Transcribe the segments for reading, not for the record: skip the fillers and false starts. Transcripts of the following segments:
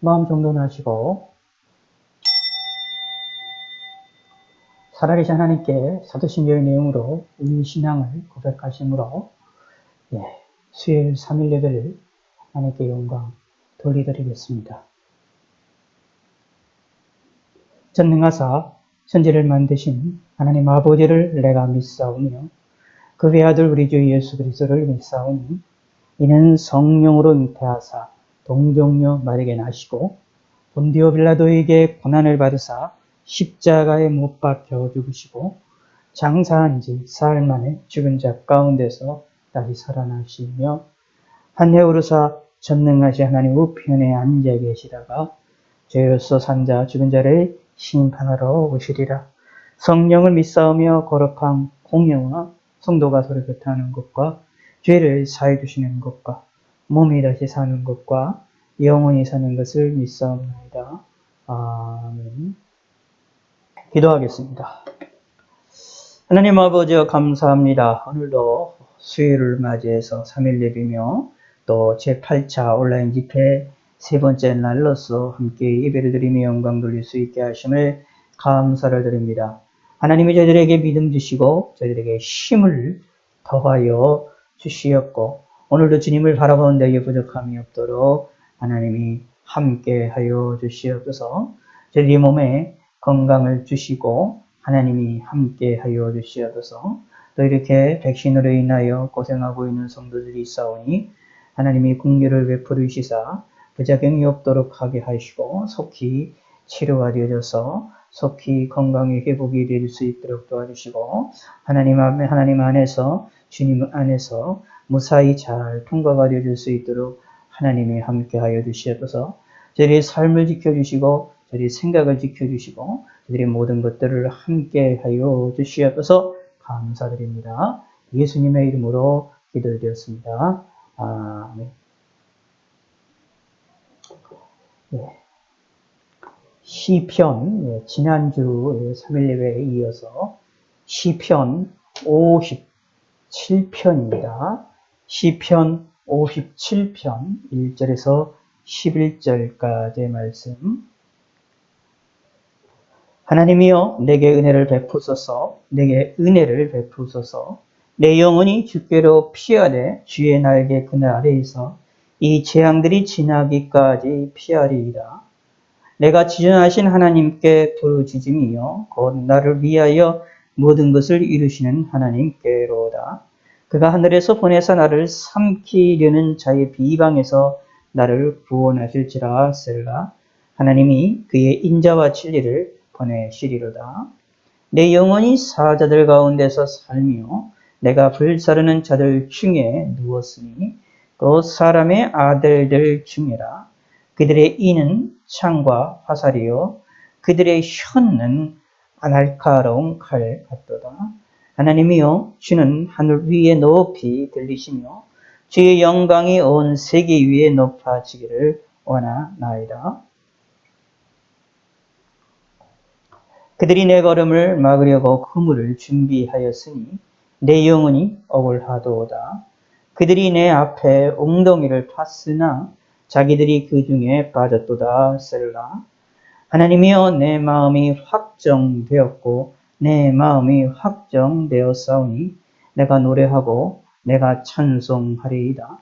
마음 정돈하시고 살아계신 하나님께 사도신경의 내용으로 우리 신앙을 고백하심으로 수요일 3일 예배를 하나님께 영광 돌리드리겠습니다. 전능하사 천지를 만드신 하나님 아버지를 내가 믿사오며 그 외아들 우리 주 예수 그리스도를 믿사오니 이는 성령으로 잉태하사 동정녀 마리아에게 나시고 본디오 빌라도에게 고난을 받으사 십자가에 못 박혀 죽으시고 장사한 지 사흘 만에 죽은 자 가운데서 다시 살아나시며 한 해 오르사 전능하신 하나님 우편에 앉아 계시다가 죄로서 산 자 죽은 자를 심판하러 오시리라. 성령을 믿사오며 거룩한 공예와 성도가 서로 교통하는 것과 죄를 사해 주시는 것과 몸이 다시 사는 것과 영원히 사는 것을 믿사옵나이다. 아멘. 기도하겠습니다. 하나님 아버지 감사합니다. 오늘도 수요일을 맞이해서 3일 예배며 또 제8차 온라인 집회 세 번째 날로서 함께 예배를 드리며 영광 돌릴 수 있게 하심을 감사를 드립니다. 하나님이 저희들에게 믿음 주시고 저희들에게 힘을 더하여 주시었고 오늘도 주님을 바라보는 데에 부족함이 없도록 하나님이 함께 하여 주시옵소서. 저희 몸에 건강을 주시고 하나님이 함께 하여 주시옵소서. 또 이렇게 백신으로 인하여 고생하고 있는 성도들이 있사오니 하나님이 긍휼을 베풀으시사 부작용이 없도록 하게 하시고 속히 치료가 되어져서 속히 건강의 회복이 될 수 있도록 도와주시고 하나님 안에서 주님 안에서 무사히 잘 통과가 되어질 수 있도록 하나님이 함께 하여 주시옵소서. 저희의 삶을 지켜주시고 저희의 생각을 지켜주시고 저희의 모든 것들을 함께 하여 주시옵소서. 감사드립니다. 예수님의 이름으로 기도드렸습니다. 아멘. 시편, 지난주 3일 예배에 이어서 시편 57편입니다. 시편 57편 1절에서 11절까지의 말씀. 하나님이여 내게 은혜를 베푸소서, 내게 은혜를 베푸소서. 내 영혼이 주께로 피하되 주의 날개 그늘 아래에서 이 재앙들이 지나기까지 피하리이다. 내가 지존하신 하나님께 부르짖음이여 곧 나를 위하여 모든 것을 이루시는 하나님께로다. 그가 하늘에서 보내사 나를 삼키려는 자의 비방에서 나를 구원하실지라 셀라. 하나님이 그의 인자와 진리를 보내시리로다. 내 영혼이 사자들 가운데서 살며 내가 불사르는 자들 중에 누웠으니 또 사람의 아들들 중에라. 그들의 이는 창과 화살이요 그들의 혀는 날카로운 칼 같도다. 하나님이여 주는 하늘 위에 높이 들리시며 주의 영광이 온 세계 위에 높아지기를 원하나이다. 그들이 내 걸음을 막으려고 그물을 준비하였으니 내 영혼이 억울하도다. 그들이 내 앞에 웅덩이를 팠으나 자기들이 그 중에 빠졌도다. 셀라. 하나님이여 내 마음이 확정되었고 내 마음이 확정되었사오니 내가 노래하고 내가 찬송하리이다.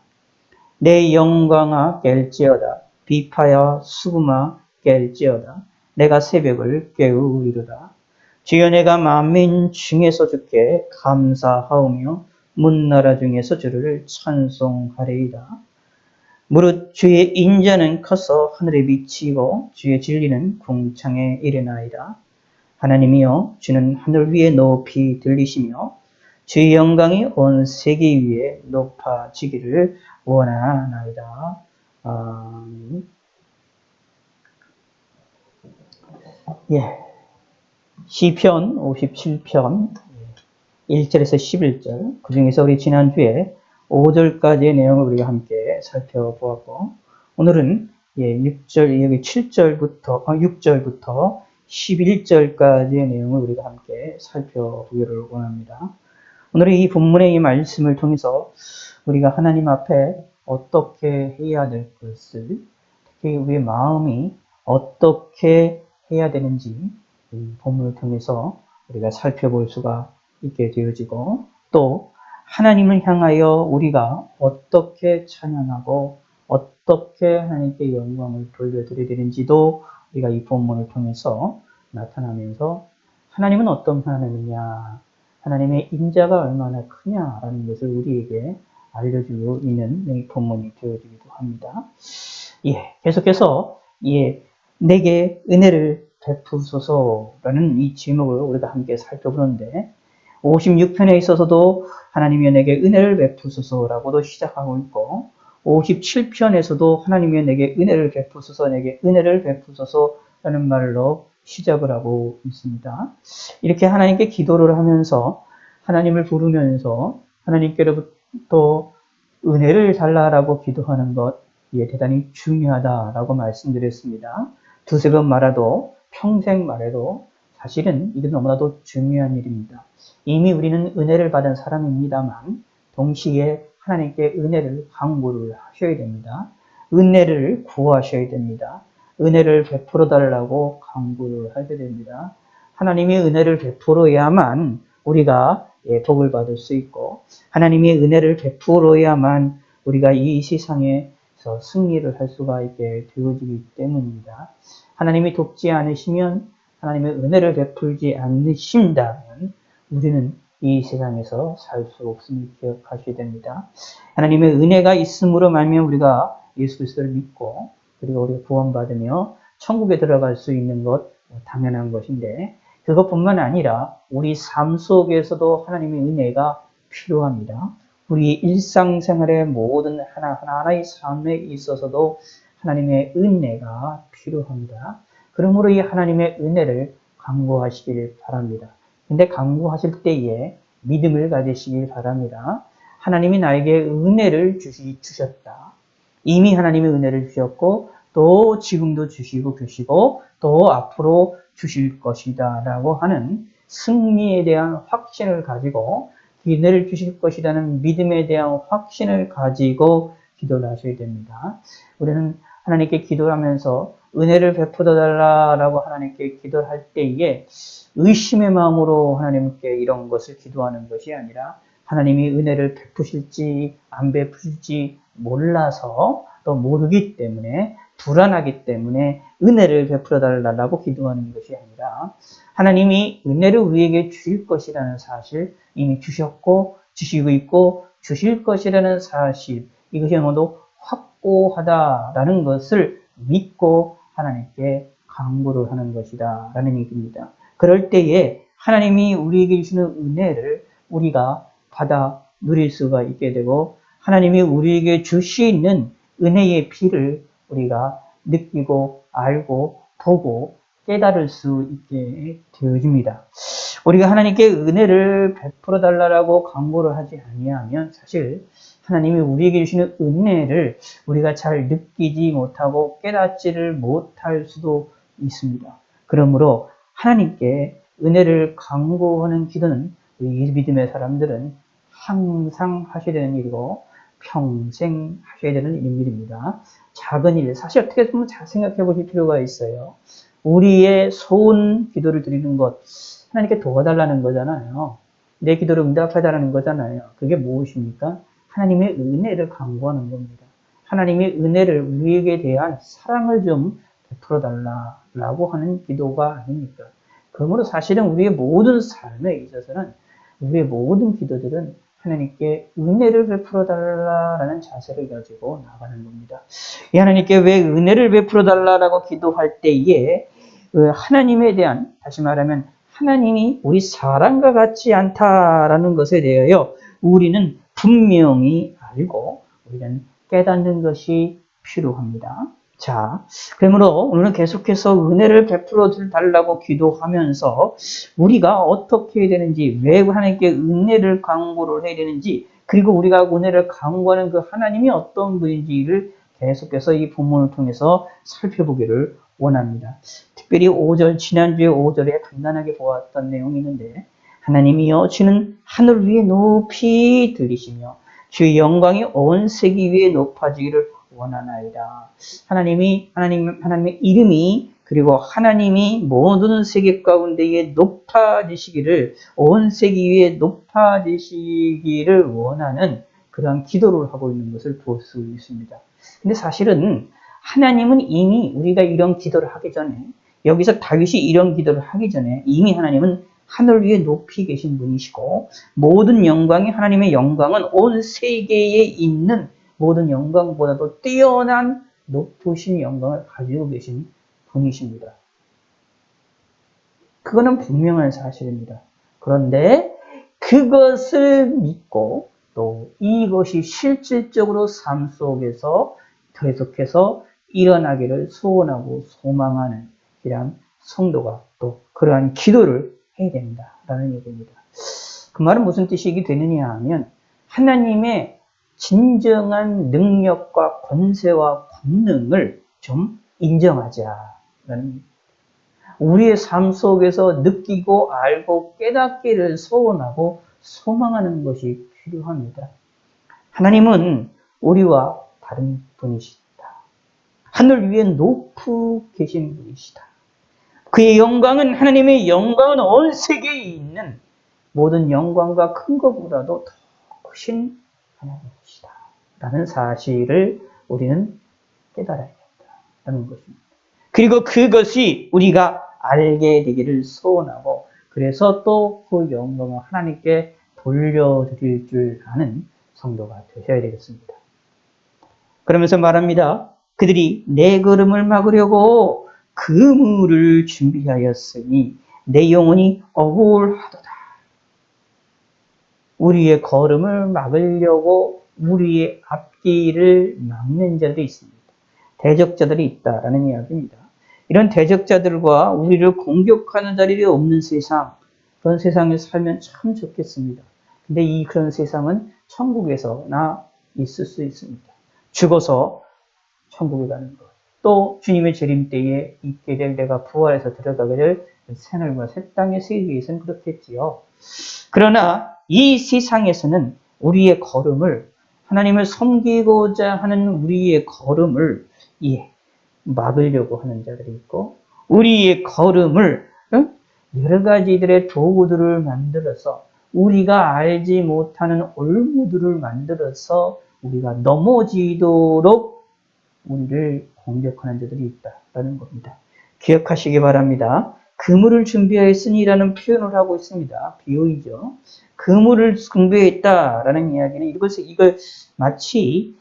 내 영광아 깰지어다. 비파야 수금아 깰지어다. 내가 새벽을 깨우리로다. 주여 내가 만민 중에서 주께 감사하오며 문나라 중에서 주를 찬송하리이다. 무릇 주의 인자는 커서 하늘에 미치고 주의 진리는 궁창에 이르나이다. 하나님이여 주는 하늘 위에 높이 들리시며 주의 영광이 온 세계 위에 높아지기를 원하나이다. 아멘. 시편 57편 1절에서 11절, 그 중에서 우리 지난주에 5절까지의 내용을 우리가 함께 살펴보았고, 오늘은 6절, 여기 6절부터 11절까지의 내용을 우리가 함께 살펴보기를 원합니다. 오늘은 이 본문의 이 말씀을 통해서 우리가 하나님 앞에 어떻게 해야 될 것을, 특히 우리의 마음이 어떻게 해야 되는지 이 본문을 통해서 우리가 살펴볼 수가 있게 되어지고, 또 하나님을 향하여 우리가 어떻게 찬양하고 어떻게 하나님께 영광을 돌려드려야 되는지도 우리가 이 본문을 통해서 나타나면서, 하나님은 어떤 하나님이냐, 하나님의 인자가 얼마나 크냐라는 것을 우리에게 알려주고 있는 이 본문이 되어지기도 합니다. 계속해서 내게 은혜를 베푸소서라는 이 제목을 우리가 함께 살펴보는데, 56편에 있어서도 하나님이 내게 은혜를 베푸소서라고도 시작하고 있고, 57편에서도 하나님이 내게 은혜를 베푸소서, 내게 은혜를 베푸소서라는 말로 시작을 하고 있습니다. 이렇게 하나님께 기도를 하면서, 하나님을 부르면서 하나님께로부터 은혜를 달라라고 기도하는 것, 대단히 중요하다라고 말씀드렸습니다. 두세 번 말해도, 평생 말해도 사실은 이게 너무나도 중요한 일입니다. 이미 우리는 은혜를 받은 사람입니다만 동시에 하나님께 은혜를 강구를 하셔야 됩니다. 은혜를 구하셔야 됩니다. 은혜를 베풀어 달라고 강구를 하게 됩니다. 하나님이 은혜를 베풀어야만 우리가 복을 받을 수 있고, 하나님의 은혜를 베풀어야만 우리가 이 세상에서 승리를 할 수가 있게 되어지기 때문입니다. 하나님이 돕지 않으시면, 하나님의 은혜를 베풀지 않으신다면 우리는 이 세상에서 살 수 없음을 기억하셔야 됩니다. 하나님의 은혜가 있음으로 말미암아 우리가 예수 그리스도를 믿고, 그리고 우리가 구원받으며 천국에 들어갈 수 있는 것 당연한 것인데, 그것뿐만 아니라 우리 삶 속에서도 하나님의 은혜가 필요합니다. 우리 일상생활의 모든 하나하나의 삶에 있어서도 하나님의 은혜가 필요합니다. 그러므로 이 하나님의 은혜를 간구하시길 바랍니다. 근데 간구하실 때에 믿음을 가지시길 바랍니다. 하나님이 나에게 은혜를 주셨다. 이미 하나님의 은혜를 주셨고, 또 지금도 주시고 계시고, 또 앞으로 주실 것이다 라고 하는 승리에 대한 확신을 가지고, 은혜를 주실 것이라는 믿음에 대한 확신을 가지고 기도를 하셔야 됩니다. 우리는 하나님께 기도를 하면서 은혜를 베풀어 달라라고 하나님께 기도를 할 때에 의심의 마음으로 하나님께 이런 것을 기도하는 것이 아니라, 하나님이 은혜를 베푸실지 안 베푸실지 몰라서, 또 모르기 때문에, 불안하기 때문에 은혜를 베풀어 달라고 기도하는 것이 아니라, 하나님이 은혜를 우리에게 주실 것이라는 사실, 이미 주셨고 주시고 있고 주실 것이라는 사실, 이것이 너무도 확고하다라는 것을 믿고 하나님께 간구를 하는 것이다 라는 얘기입니다. 그럴 때에 하나님이 우리에게 주시는 은혜를 우리가 받아 누릴 수가 있게 되고, 하나님이 우리에게 주시는 은혜의 피를 우리가 느끼고 알고 보고 깨달을 수 있게 되어집니다. 우리가 하나님께 은혜를 베풀어 달라고 간구를 하지 아니하면 사실 하나님이 우리에게 주시는 은혜를 우리가 잘 느끼지 못하고 깨닫지를 못할 수도 있습니다. 그러므로 하나님께 은혜를 간구하는 기도는 우리 믿음의 사람들은 항상 하셔야 되는 일이고 평생 하셔야 되는 일입니다. 작은 일, 사실 어떻게 보면 잘 생각해 보실 필요가 있어요. 우리의 소원 기도를 드리는 것, 하나님께 도와달라는 거잖아요. 내 기도를 응답해달라는 거잖아요. 그게 무엇입니까? 하나님의 은혜를 간구하는 겁니다. 하나님의 은혜를, 우리에게 대한 사랑을 좀 베풀어 달라고 하는 기도가 아닙니까? 그러므로 사실은 우리의 모든 삶에 있어서는, 우리의 모든 기도들은 하나님께 은혜를 베풀어 달라라는 자세를 가지고 나가는 겁니다. 이 하나님께 왜 은혜를 베풀어 달라라고 기도할 때에 하나님에 대한, 다시 말하면 하나님이 우리 사람과 같지 않다라는 것에 대하여 우리는 분명히 알고 우리는 깨닫는 것이 필요합니다. 자, 그러므로 오늘은 계속해서 은혜를 베풀어 달라고 기도하면서 우리가 어떻게 해야 되는지, 왜 하나님께 은혜를 간구를 해야 되는지, 그리고 우리가 은혜를 간구하는 그 하나님이 어떤 분인지를 계속해서 이 본문을 통해서 살펴보기를 원합니다. 특별히 5절, 지난주에 5절에 간단하게 보았던 내용이 있는데, 하나님이여 주는 하늘 위에 높이 들리시며 주의 영광이 온 세계 위에 높아지기를 원하나이다. 하나님의 이름이 그리고 하나님이 모든 세계 가운데에 높아지시기를, 온 세계 위에 높아지시기를 원하는 그러한 기도를 하고 있는 것을 볼 수 있습니다. 근데 사실은 하나님은 이미 우리가 이런 기도를 하기 전에, 여기서 다윗이 이런 기도를 하기 전에 이미 하나님은 하늘 위에 높이 계신 분이시고, 모든 영광이, 하나님의 영광은 온 세계에 있는 모든 영광보다도 뛰어난 높으신 영광을 가지고 계신 분이십니다. 그거는 분명한 사실입니다. 그런데 그것을 믿고 또 이것이 실질적으로 삶 속에서 계속해서 일어나기를 소원하고 소망하는 이러한 성도가 또 그러한 기도를 해야 된다라는 얘기입니다. 그 말은 무슨 뜻이 되느냐 하면, 하나님의 진정한 능력과 권세와 권능을 좀 인정하자라는, 우리의 삶 속에서 느끼고 알고 깨닫기를 소원하고 소망하는 것이 필요합니다. 하나님은 우리와 다른 분이시다. 하늘 위에 높이 계신 분이시다. 그의 영광은, 하나님의 영광은 온 세계에 있는 모든 영광과 큰 것보다도 더 크신 하나님이시다 라는 사실을 우리는 깨달아야 된다는 것입니다. 그리고 그것이 우리가 알게 되기를 소원하고, 그래서 또 그 영광을 하나님께 돌려드릴 줄 아는 성도가 되셔야 되겠습니다. 그러면서 말합니다. 그들이 내 걸음을 막으려고 그물을 준비하였으니 내 영혼이 억울하도다. 우리의 걸음을 막으려고 우리의 앞길을 막는 자들이 있습니다. 대적자들이 있다라는 이야기입니다. 이런 대적자들과 우리를 공격하는 자들이 없는 세상, 그런 세상에 살면 참 좋겠습니다. 근데 그런 세상은 천국에서나 있을 수 있습니다. 죽어서 천국에 가는 것, 또 주님의 재림 때에 있게 될, 내가 부활해서 들어가게 될 새하늘과 새 땅의 세계에서는 그렇겠지요. 그러나 이 세상에서는 우리의 걸음을, 하나님을 섬기고자 하는 우리의 걸음을 막으려고 하는 자들이 있고, 우리의 걸음을 여러 가지들의 도구들을 만들어서, 우리가 알지 못하는 올무들을 만들어서 우리가 넘어지도록 우리를 공격하는 자들이 있다라는 겁니다. 기억하시기 바랍니다. 그물을 준비하였으니라는 표현을 하고 있습니다. 비유이죠. 그물을 준비했다라는 이야기는 이걸 마치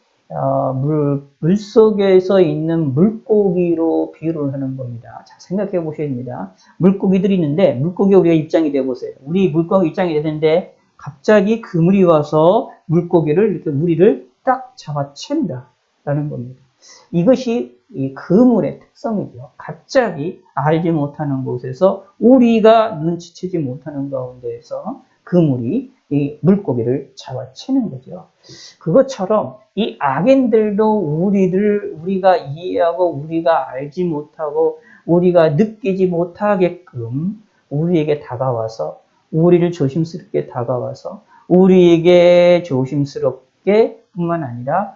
물 속에서 있는 물고기로 비유를 하는 겁니다. 자, 생각해 보셔야 됩니다. 물고기들이 있는데, 물고기 우리가 입장이 되어 보세요. 우리 물고기 입장이 되는데 갑자기 그물이 와서 물고기를 이렇게, 우리를 딱 잡아챈다라는 겁니다. 이것이 이 그물의 특성이죠. 갑자기 알지 못하는 곳에서, 우리가 눈치채지 못하는 가운데에서 그물이 이 물고기를 잡아채는 거죠. 그것처럼 이 악인들도 우리가 이해하고 우리가 알지 못하고 우리가 느끼지 못하게끔 우리에게 다가와서, 우리를 조심스럽게 다가와서 우리에게 조심스럽게 뿐만 아니라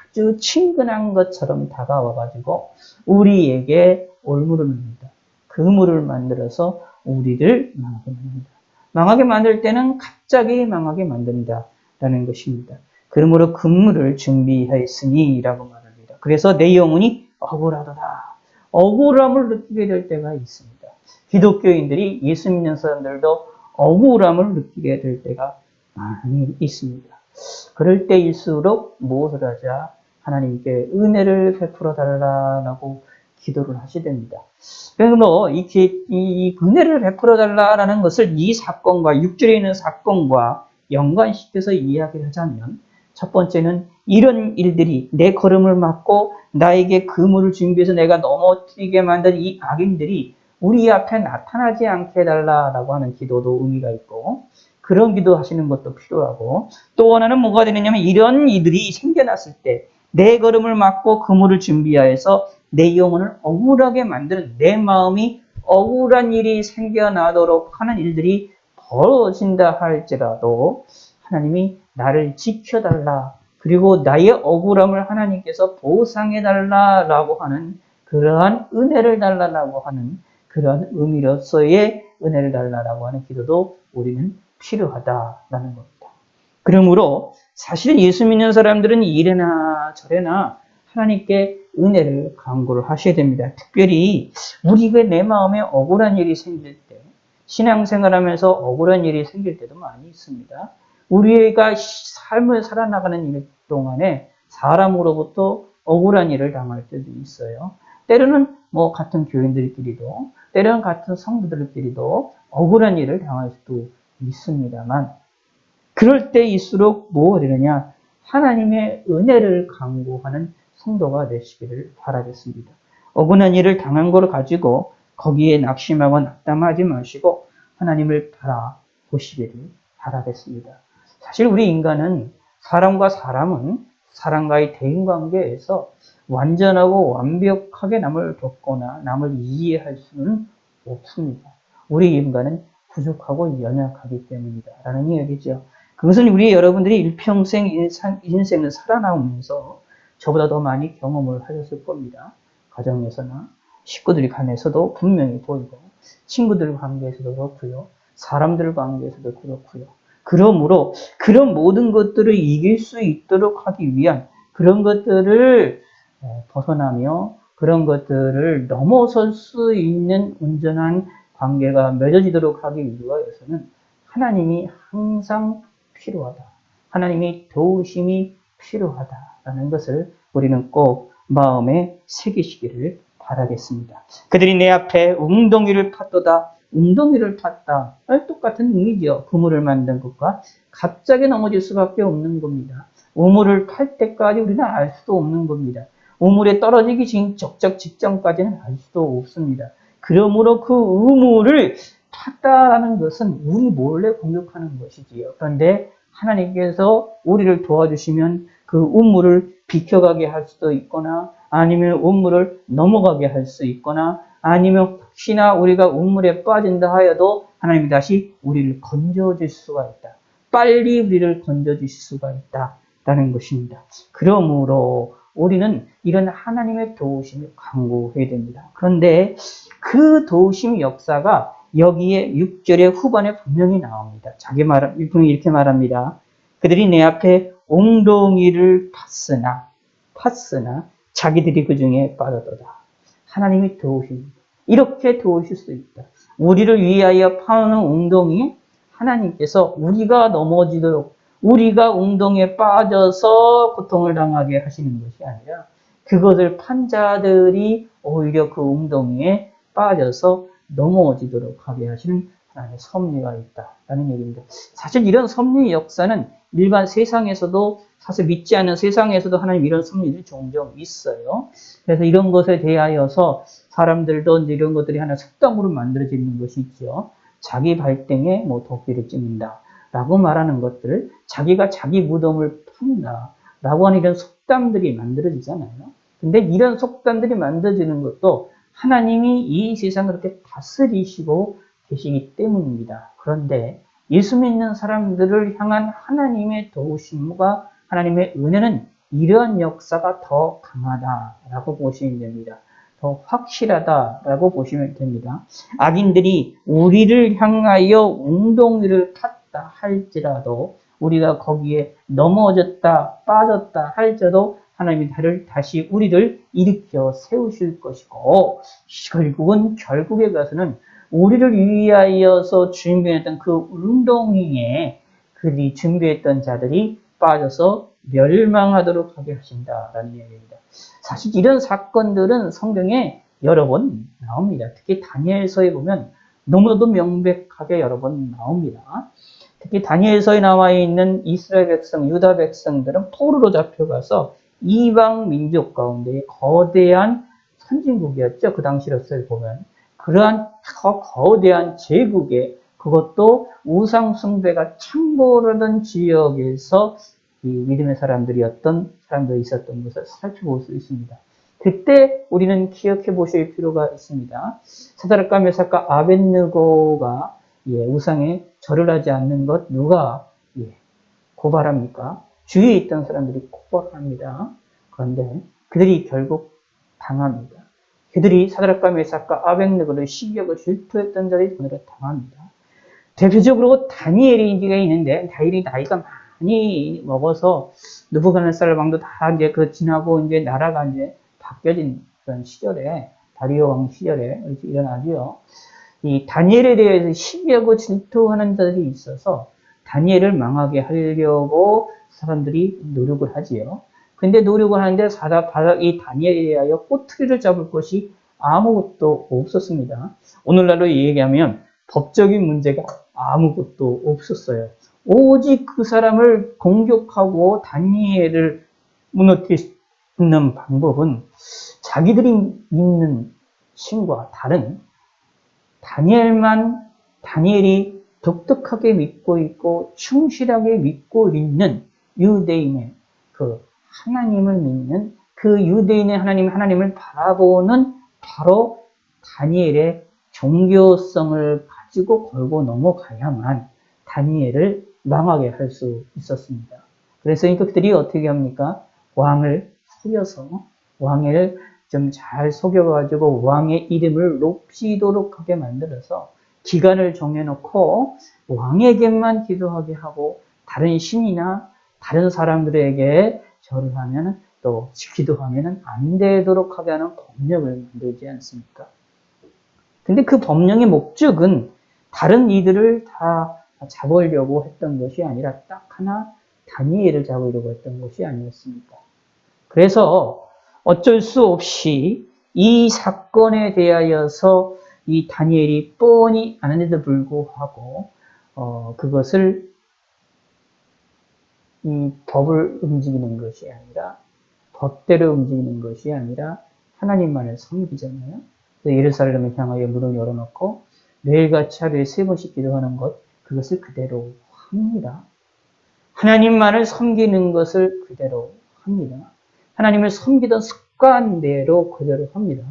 아주 친근한 것처럼 다가와가지고 우리에게 올무를 줍니다. 그물을 만들어서 우리를 망하게 만듭니다. 망하게 만들 때는 갑자기 망하게 만든다라는 것입니다. 그러므로 그물을 준비하였으니 라고 말합니다. 그래서 내 영혼이 억울하도다. 억울함을 느끼게 될 때가 있습니다. 기독교인들이, 예수 믿는 사람들도 억울함을 느끼게 될 때가 많이 있습니다. 그럴 때일수록 무엇을 하자? 하나님께 은혜를 베풀어 달라고 기도를 하셔야 됩니다. 그래서 이 은혜를 베풀어 달라는 것을 이 사건과, 6절에 있는 사건과 연관시켜서 이야기를 하자면, 첫 번째는 이런 일들이, 내 걸음을 막고 나에게 그물을 준비해서 내가 넘어뜨리게 만든 이 악인들이 우리 앞에 나타나지 않게 해달라고 하는 기도도 의미가 있고, 그런 기도 하시는 것도 필요하고, 또 하나는 뭐가 되느냐면, 이런 이들이 생겨났을 때 내 걸음을 막고 그물을 준비하여서 내 영혼을 억울하게 만드는, 내 마음이 억울한 일이 생겨나도록 하는 일들이 벌어진다 할지라도 하나님이 나를 지켜달라 그리고 나의 억울함을 하나님께서 보상해달라고 하는 그러한 은혜를 달라고 하는 그러한 의미로서의 은혜를 달라고 하는 기도도 우리는 필요하다라는 겁니다. 그러므로 사실 예수 믿는 사람들은 이래나 저래나 하나님께 은혜를 간구를 하셔야 됩니다. 특별히 우리가 내 마음에 억울한 일이 생길 때, 신앙생활하면서 억울한 일이 생길 때도 많이 있습니다. 우리가 삶을 살아나가는 일 동안에 사람으로부터 억울한 일을 당할 때도 있어요. 때로는 같은 교인들끼리도, 때로는 같은 성도들끼리도 억울한 일을 당할 수도 있습니다만, 그럴 때일수록 뭐 되느냐? 하나님의 은혜를 간구하는 성도가 되시기를 바라겠습니다. 억울한 일을 당한 걸 가지고 거기에 낙심하고 낙담하지 마시고 하나님을 바라보시기를 바라겠습니다. 사실 우리 인간은 사람과 사람은 사람과의 대인관계에서 완전하고 완벽하게 남을 돕거나 남을 이해할 수는 없습니다. 우리 인간은 부족하고 연약하기 때문이다 라는 이야기죠. 그것은 우리 여러분들이 일평생 인생을 살아나오면서 저보다 더 많이 경험을 하셨을 겁니다. 가정에서나 식구들 간에서도 분명히 보이고 친구들 관계에서도 그렇고요. 사람들 관계에서도 그렇고요. 그러므로 그런 모든 것들을 이길 수 있도록 하기 위한 그런 것들을 벗어나며 그런 것들을 넘어설 수 있는 온전한 관계가 맺어지도록 하기 위해서는 하나님이 항상 필요하다. 하나님의 도우심이 필요하다라는 것을 우리는 꼭 마음에 새기시기를 바라겠습니다. 그들이 내 앞에 웅덩이를 팠도다. 웅덩이를 팠다. 똑같은 의미죠. 그물을 만든 것과 갑자기 넘어질 수밖에 없는 겁니다. 우물을 팔 때까지 우리는 알 수도 없는 겁니다. 우물에 떨어지기 적적 직전까지는 알 수도 없습니다. 그러므로 그 우물을 팠다라는 것은 우리 몰래 공격하는 것이지요. 그런데 하나님께서 우리를 도와주시면 그 우물을 비켜가게 할 수도 있거나 아니면 우물을 넘어가게 할 수 있거나 아니면 혹시나 우리가 우물에 빠진다 하여도 하나님이 다시 우리를 건져줄 수가 있다. 빨리 우리를 건져주실 수가 있다라는 것입니다. 그러므로 우리는 이런 하나님의 도우심을 간구해야 됩니다. 그런데 그 도우심 역사가 여기에 6절의 후반에 분명히 나옵니다. 이렇게 말합니다. 그들이 내 앞에 웅덩이를 팠으나 자기들이 그 중에 빠졌도다. 하나님이 도우십니다. 이렇게 도우실 수 있다. 우리를 위하여 파는 웅덩이 하나님께서 우리가 넘어지도록 우리가 웅덩이에 빠져서 고통을 당하게 하시는 것이 아니라 그것을 판 자들이 오히려 그 웅덩이에 빠져서 넘어지도록 하게 하시는 하나님의 섭리가 있다라는 얘기입니다. 사실 이런 섭리의 역사는 일반 세상에서도 사실 믿지 않는 세상에서도 하나님 이런 섭리들이 종종 있어요. 그래서 이런 것에 대하여서 사람들도 이런 것들이 하나 속담으로 만들어지는 것이 있죠. 자기 발등에 도끼를 찍는다 라고 말하는 것들을 자기가 자기 무덤을 푼다 라고 하는 이런 속담들이 만들어지잖아요. 근데 이런 속담들이 만들어지는 것도 하나님이 이 세상을 그렇게 다스리시고 계시기 때문입니다. 그런데 예수 믿는 사람들을 향한 하나님의 도우심과 하나님의 은혜는 이러한 역사가 더 강하다라고 보시면 됩니다. 더 확실하다라고 보시면 됩니다. 악인들이 우리를 향하여 웅덩이를 탔다 할지라도 우리가 거기에 넘어졌다 빠졌다 할지라도 하나님이 다시 우리를 일으켜 세우실 것이고 결국에 가서는 우리를 위하여서 준비했던 그 웅덩이에 그들이 준비했던 자들이 빠져서 멸망하도록 하게 하신다라는 얘기입니다. 사실 이런 사건들은 성경에 여러 번 나옵니다. 특히 다니엘서에 보면 너무나도 명백하게 여러 번 나옵니다. 특히 다니엘서에 나와 있는 이스라엘 백성, 유다 백성들은 포로로 잡혀가서 이방 민족 가운데 거대한 선진국이었죠. 그 당시로서 보면. 그러한 거대한 제국에 그것도 우상 숭배가 창궐하던 지역에서 이 믿음의 사람들이 있었던 것을 살펴볼 수 있습니다. 그때 우리는 기억해 보실 필요가 있습니다. 사드락과 메삭과 아벳느고가 우상에 절을 하지 않는 것 누가 고발합니까? 주위에 있던 사람들이 코벌합니다. 그런데 그들이 결국 당합니다. 그들이 사드락과 메삭과 아벳느고를 시기하고 질투했던 자들이 오늘은 당합니다. 대표적으로 다니엘이 인기가 있는데, 다니엘이 나이가 많이 먹어서 느부갓네살 왕도 다 이제 그 지나고 이제 나라가 이제 바뀌어진 그런 시절에, 다리오 왕 시절에 일어나죠. 이 다니엘에 대해서 시기하고 질투하는 자들이 있어서 다니엘을 망하게 하려고 사람들이 노력을 하지요. 근데 노력을 하는데 이 다니엘에 대하여 꼬투리를 잡을 것이 아무것도 없었습니다. 오늘날로 얘기하면 법적인 문제가 아무것도 없었어요. 오직 그 사람을 공격하고 다니엘을 무너뜨리는 방법은 자기들이 믿는 신과 다른 다니엘이 독특하게 믿고 있고 충실하게 믿고 있는 유대인의 그 하나님을 믿는 그 유대인의 하나님을 바라보는 바로 다니엘의 종교성을 가지고 걸고 넘어가야만 다니엘을 망하게 할 수 있었습니다. 그래서 그들이 어떻게 합니까? 왕을 속여서 왕을 좀 잘 속여가지고 왕의 이름을 높이도록 하게 만들어서 기간을 정해놓고 왕에게만 기도하게 하고 다른 신이나 다른 사람들에게 절을 하면 또 기도하면 안 되도록 하게 하는 법령을 만들지 않습니까? 근데 그 법령의 목적은 다른 이들을 다 잡으려고 했던 것이 아니라 딱 하나 다니엘을 잡으려고 했던 것이 아니었습니까? 그래서 어쩔 수 없이 이 사건에 대하여서 이 다니엘이 뻔히 아는데도 불구하고 그것을 이 법을 움직이는 것이 아니라 법대로 움직이는 것이 아니라 하나님만을 섬기잖아요. 예루살렘을 향하여 문을 열어놓고 매일같이 하루에 3번씩 기도하는 것, 그것을 그대로 합니다. 하나님만을 섬기는 것을 그대로 합니다. 하나님을 섬기던 습관대로 그대로 합니다.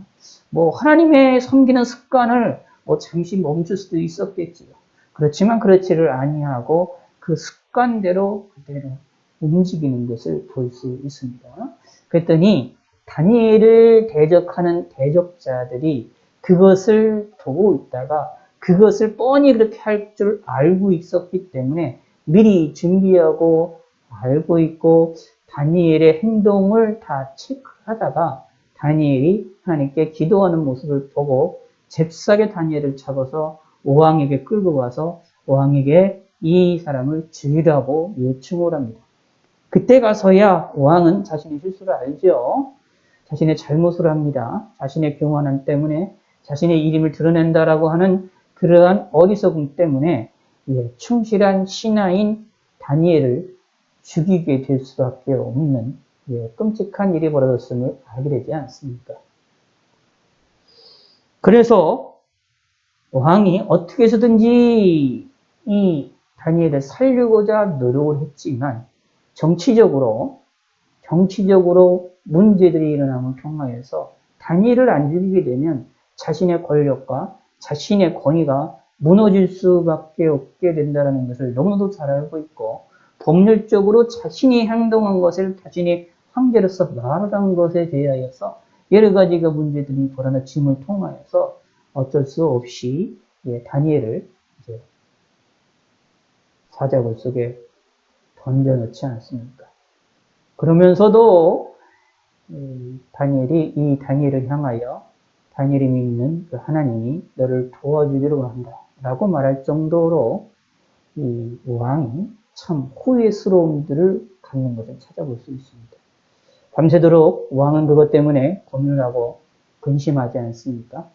하나님의 섬기는 습관을 잠시 멈출 수도 있었겠지요. 그렇지만 그렇지를 아니하고 그 습관대로 그대로 움직이는 것을 볼 수 있습니다. 그랬더니 다니엘을 대적하는 대적자들이 그것을 보고 있다가 그것을 뻔히 그렇게 할 줄 알고 있었기 때문에 미리 준비하고 알고 있고 다니엘의 행동을 다 체크하다가 다니엘이 하나님께 기도하는 모습을 보고 잽싸게 다니엘을 잡아서 왕에게 끌고 가서 왕에게 이 사람을 죽이라고 요청을 합니다. 그때 가서야 왕은 자신의 실수를 알죠. 자신의 잘못을 합니다. 자신의 교만함 때문에 자신의 이름을 드러낸다라고 하는 그러한 어리석음 때문에 충실한 신하인 다니엘을 죽이게 될 수밖에 없는 끔찍한 일이 벌어졌음을 알게 되지 않습니까? 그래서 왕이 어떻게 해서든지 이 다니엘을 살리고자 노력을 했지만 정치적으로 문제들이 일어남을 통하여서 다니엘을 안 죽이게 되면 자신의 권력과 자신의 권위가 무너질 수밖에 없게 된다는 것을 너무나도 잘 알고 있고 법률적으로 자신이 행동한 것을 자신이 황제로서 말하던 것에 대하여서 여러 가지가 문제들이 벌어짐을 통하여서 어쩔 수 없이 다니엘을 사자굴 속에 던져놓지 않습니까? 그러면서도 이 다니엘을 향하여 다니엘이 믿는 그 하나님이 너를 도와주기로 한다 라고 말할 정도로 이 왕이 참 후회스러움들을 갖는 것을 찾아볼 수 있습니다. 밤새도록 왕은 그것 때문에 고민하고 근심하지 않습니까?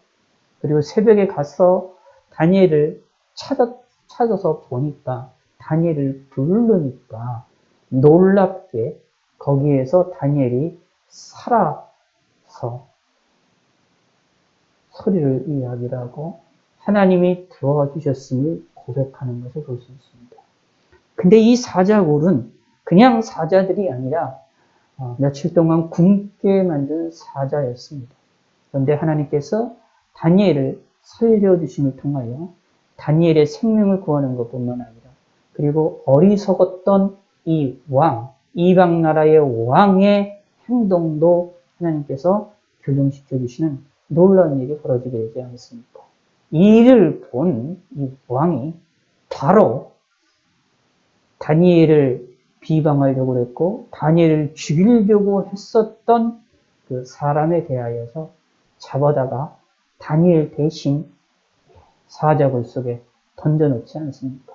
그리고 새벽에 가서 다니엘을 찾아서 보니까 다니엘을 부르니까 놀랍게 거기에서 다니엘이 살아서 소리를 이야기를 하고 하나님이 도와주셨음을 고백하는 것을 볼 수 있습니다. 근데 이 사자굴은 그냥 사자들이 아니라 며칠 동안 굶게 만든 사자였습니다. 그런데 하나님께서 다니엘을 살려주심을 통하여 다니엘의 생명을 구하는 것뿐만 아니라 그리고 어리석었던 이 왕, 이방 나라의 왕의 행동도 하나님께서 교정시켜 주시는 놀라운 일이 벌어지게 되지 않습니까? 이 일을 본 이 왕이 바로 다니엘을 비방하려고 했고 다니엘을 죽이려고 했었던 그 사람에 대하여서 잡아다가 다니엘 대신 사자굴 속에 던져놓지 않습니까?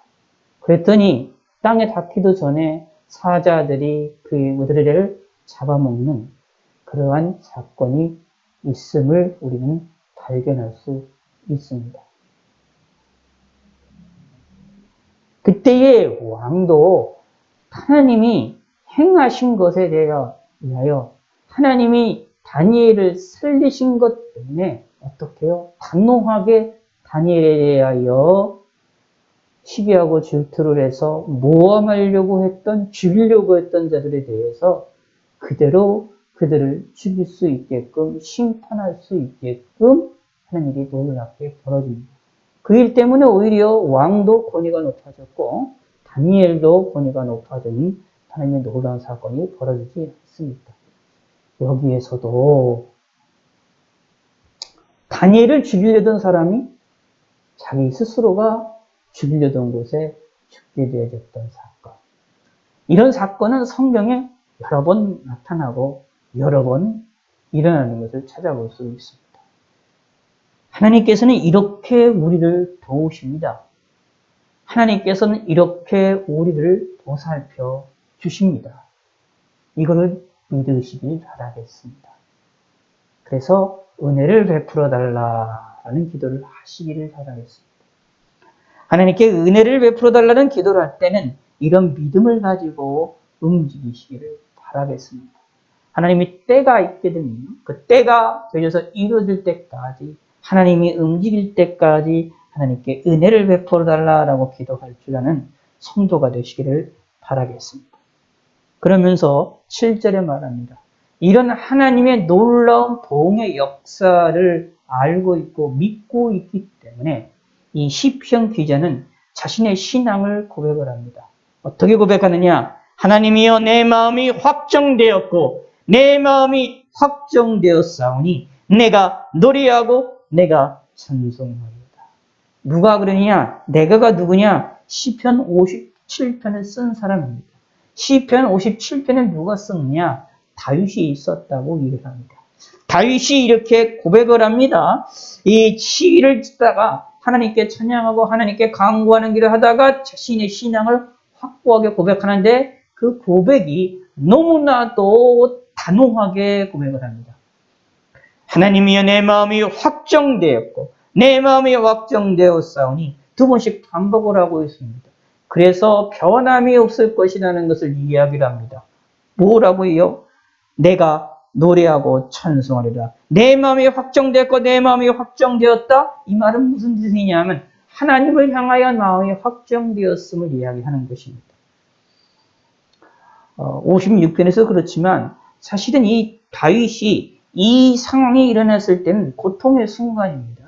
그랬더니 땅에 닿기도 전에 사자들이 그들을 잡아먹는 그러한 사건이 있음을 우리는 발견할 수 있습니다. 그때의 왕도 하나님이 행하신 것에 대하여 하나님이 다니엘을 살리신 것 때문에 어떻게 해요? 단호하게 다니엘에 대하여 시기하고 질투를 해서 모함하려고 했던, 죽이려고 했던 자들에 대해서 그대로 그들을 죽일 수 있게끔, 심판할 수 있게끔 하는 일이 놀랍게 벌어집니다. 그 일 때문에 오히려 왕도 권위가 높아졌고 다니엘도 권위가 높아진 하나님의 놀라운 사건이 벌어지지 않습니다. 여기에서도 다니엘을 죽이려던 사람이 자기 스스로가 죽이려던 곳에 죽게 되어졌던 사건. 이런 사건은 성경에 여러 번 나타나고 여러 번 일어나는 것을 찾아볼 수 있습니다. 하나님께서는 이렇게 우리를 도우십니다. 하나님께서는 이렇게 우리를 보살펴 주십니다. 이거를 믿으시길 바라겠습니다. 그래서 은혜를 베풀어 달라는 기도를 하시기를 바라겠습니다. 하나님께 은혜를 베풀어 달라는 기도를 할 때는 이런 믿음을 가지고 움직이시기를 바라겠습니다. 하나님이 때가 있거든요. 그 때가 되어서 이루어질 때까지 하나님이 움직일 때까지 하나님께 은혜를 베풀어 달라고 기도할 줄 아는 성도가 되시기를 바라겠습니다. 그러면서 7절에 말합니다. 이런 하나님의 놀라운 보응의 역사를 알고 있고 믿고 있기 때문에 이 시편 기자는 자신의 신앙을 고백을 합니다. 어떻게 고백하느냐? 하나님이여 내 마음이 확정되었고 내 마음이 확정되었사오니 내가 노래하고 내가 찬송하리이다. 누가 그러느냐? 내가가 누구냐? 시편 57편을 쓴 사람입니다. 시편 57편을 누가 썼느냐? 다윗이 썼다고 얘기를 합니다. 다윗이 이렇게 고백을 합니다. 이 시위를 짓다가 하나님께 찬양하고 하나님께 간구하는 길을 하다가 자신의 신앙을 확고하게 고백하는데 그 고백이 너무나도 단호하게 고백을 합니다. 하나님이여 내 마음이 확정되었고 내 마음이 확정되었사오니 두 번씩 반복을 하고 있습니다. 그래서 변함이 없을 것이라는 것을 이야기를 합니다. 뭐라고요? 내가 노래하고 찬송하리라. 내 마음이 확정되었고 내 마음이 확정되었다. 이 말은 무슨 뜻이냐면 하나님을 향하여 마음이 확정되었음을 이야기하는 것입니다. 56편에서 그렇지만 사실은 이 다윗이 이 상황이 일어났을 때는 고통의 순간입니다.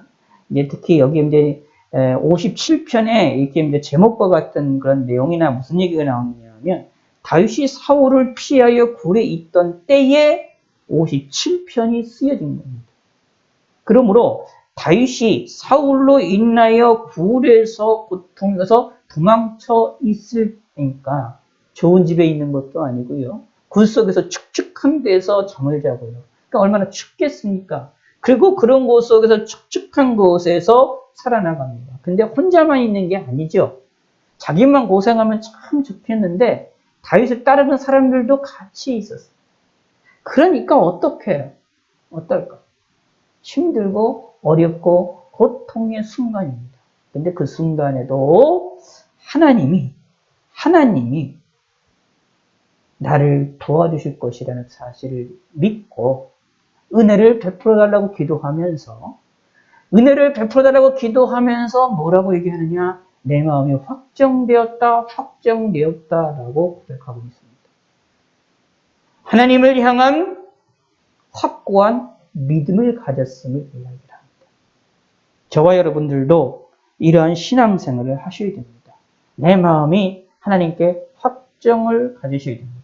이제 특히 여기 이제 57편에 이렇게 이제 제목과 같은 그런 내용이나 무슨 얘기가 나오냐면 다윗이 사울을 피하여 굴에 있던 때에 57편이 쓰여진 겁니다. 그러므로 다윗이 사울로 인하여 굴에서 고통에서 도망쳐 있을 테니까 좋은 집에 있는 것도 아니고요. 굴 속에서 축축한 데서 잠을 자고요. 그러니까 얼마나 춥겠습니까? 그리고 그런 곳 속에서 축축한 곳에서 살아나갑니다. 근데 혼자만 있는 게 아니죠. 자기만 고생하면 참 좋겠는데 다윗을 따르는 사람들도 같이 있었어요. 그러니까 어떨까? 힘들고 어렵고 고통의 순간입니다. 근데 그 순간에도 하나님이 나를 도와주실 것이라는 사실을 믿고 은혜를 베풀어 달라고 기도하면서 뭐라고 얘기하느냐? 내 마음이 확정되었다라고 고백하고 있습니다. 하나님을 향한 확고한 믿음을 가졌음을 이야기합니다. 저와 여러분들도 이러한 신앙생활을 하셔야 됩니다. 내 마음이 하나님께 확정을 가지셔야 됩니다.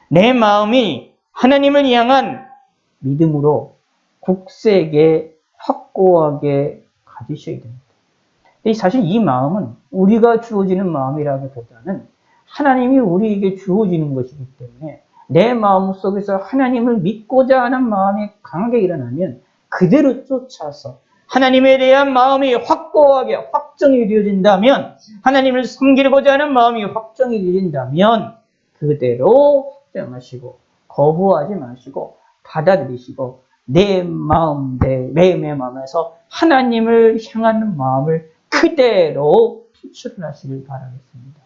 내 마음이 하나님을 향한 믿음으로 굳세게 확고하게 가지셔야 됩니다. 사실 이 마음은 우리가 주어지는 마음이라기보다는 하나님이 우리에게 주어지는 것이기 때문에 내 마음 속에서 하나님을 믿고자 하는 마음이 강하게 일어나면 그대로 쫓아서 하나님에 대한 마음이 확고하게 확정이 이루어진다면, 하나님을 섬기고자 하는 마음이 확정이 이루어진다면 그대로 확정하시고 거부하지 마시고 받아들이시고 내 마음, 내 마음에서 하나님을 향하는 마음을 그대로 표출하시길 바라겠습니다.